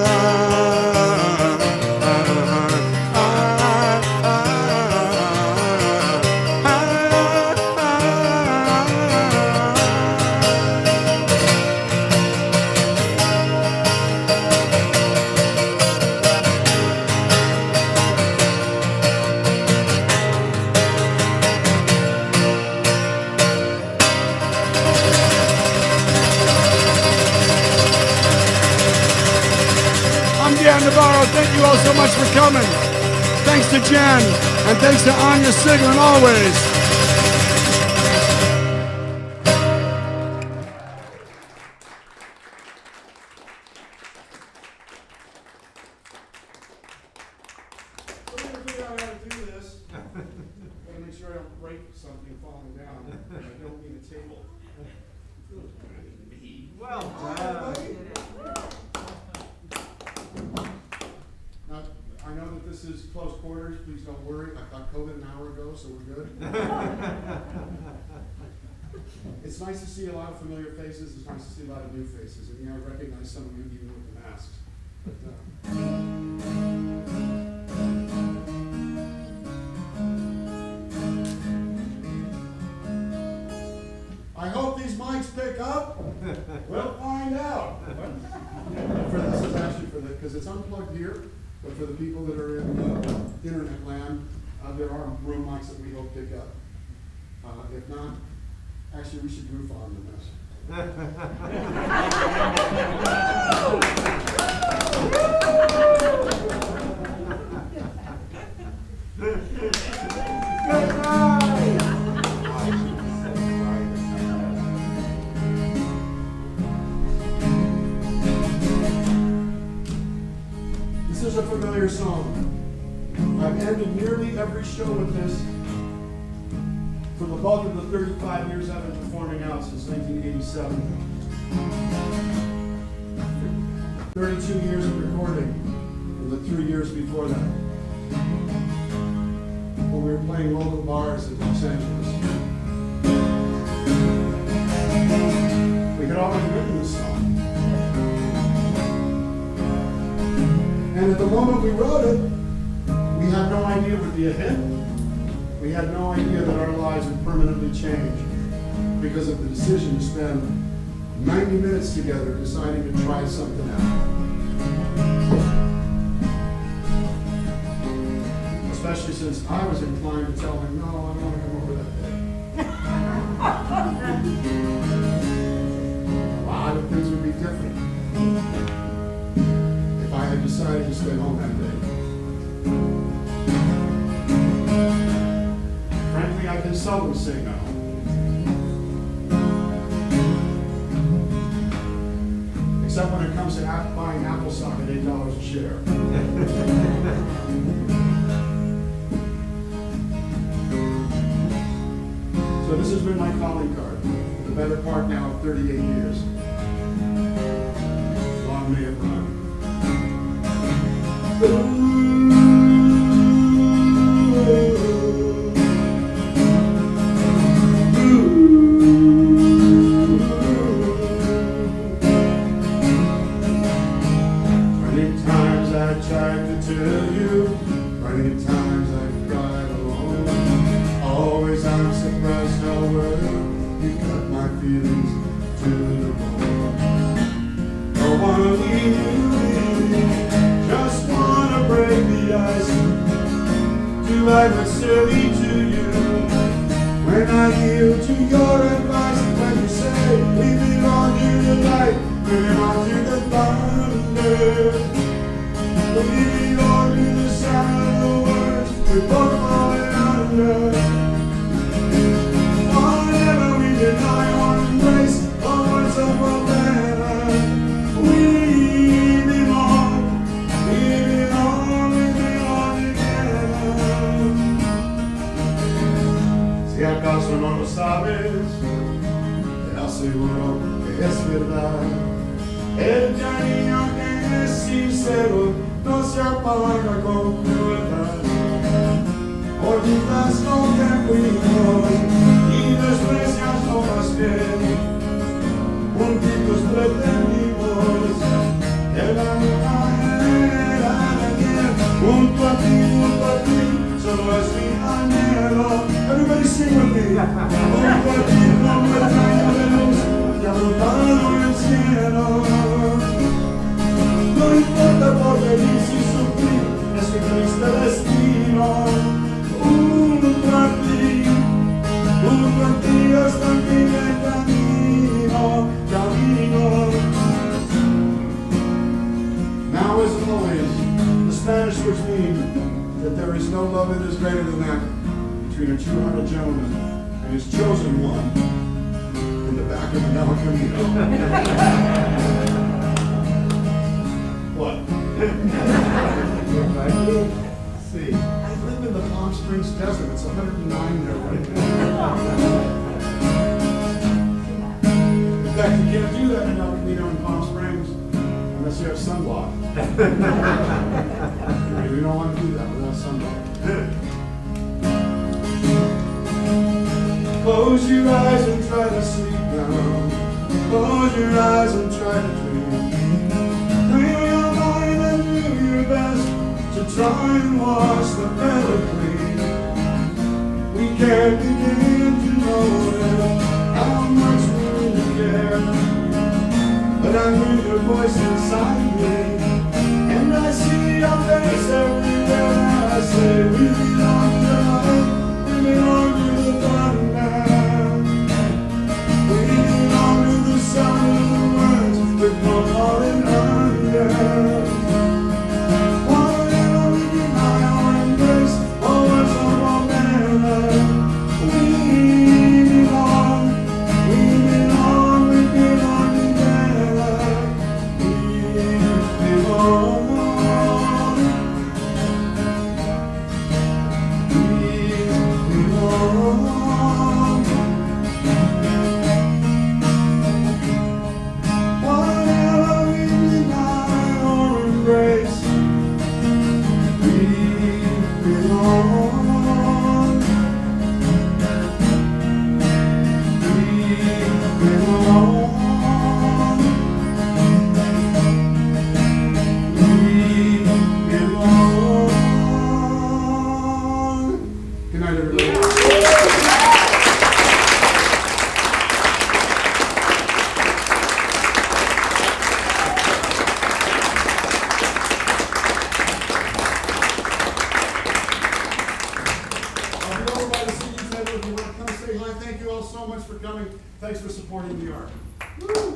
Navarro, thank you all so much for coming. Thanks to Jen, and thanks to Anya Siglin always. It's nice to see a lot of familiar faces. It's nice to see a lot of new faces. And I recognize some of you even with the masks. I hope these mics pick up. We'll find out. This is actually for because it's unplugged here, but for the people that are in internet land, there are room mics that we hope pick up. If not, actually, we should goof on this. This is a familiar song. I've ended nearly every show with this. For the bulk of the 35 years I've been performing out since 1987. 32 years of recording, and the 3 years before that. When we were playing local bars in Los Angeles. We had already written this song. And at the moment we wrote it, we had no idea it would be a hit. We had no idea that our lives would permanently change because of the decision to spend 90 minutes together deciding to try something out. Especially since I was inclined to tell him, no, I don't want to come over that day. A lot of things would be different if I had decided to stay home that day. I can seldom say no. Except when it comes to buying apple stock at $8 a share. So this has been my calling card for the better part now of 38 years. Long may it run. I was silly to you when I yield to your advice. When you say we belong to the light, we belong to the thunder, we belong to the sound of the words we're both falling under. Whatever we deny or embrace, or words of a banner, we belong together. Si acaso no lo sabes, te aseguro que es verdad. El cariño que es sincero no se apaga con crueldad. Olvidas lo que fuimos y desprecias lo más bien. Juntitos pretendimos que la misma era de ayer. Junto a ti, solo es mi anhelo. Everybody sing with me. Junto a ti, como el rayo de luz que ha brotado en el cielo. No importa por venir sin sufrir, es mi triste destino. Junto a ti hasta el fin del camino. Now as always, There's no love that is greater than that between a true-hearted gentleman and his chosen one in the back of an El Camino. What? See, I live in the Palm Springs desert. It's 109 there right now. In fact, you can't do that in El Camino in Palm Springs unless you have sunblock. You don't want to do that without sunblock. Close your eyes and try to sleep now. Close your eyes and try to dream. Clear your mind and do your best to try and wash the metal clean. We can't begin to notice how much we really care. But I hear your voice inside me, and I see your face everywhere. I say we belong to life, we belong to the thunder. We belong to the sound of the words that go falling under. Whatever we deny or embrace, or words or whatever, we belong together. We belong. Good night, everybody. I'll be over by the CD table if you want to come say hi. Thank you all so much for coming. Thanks for supporting the art. Woo!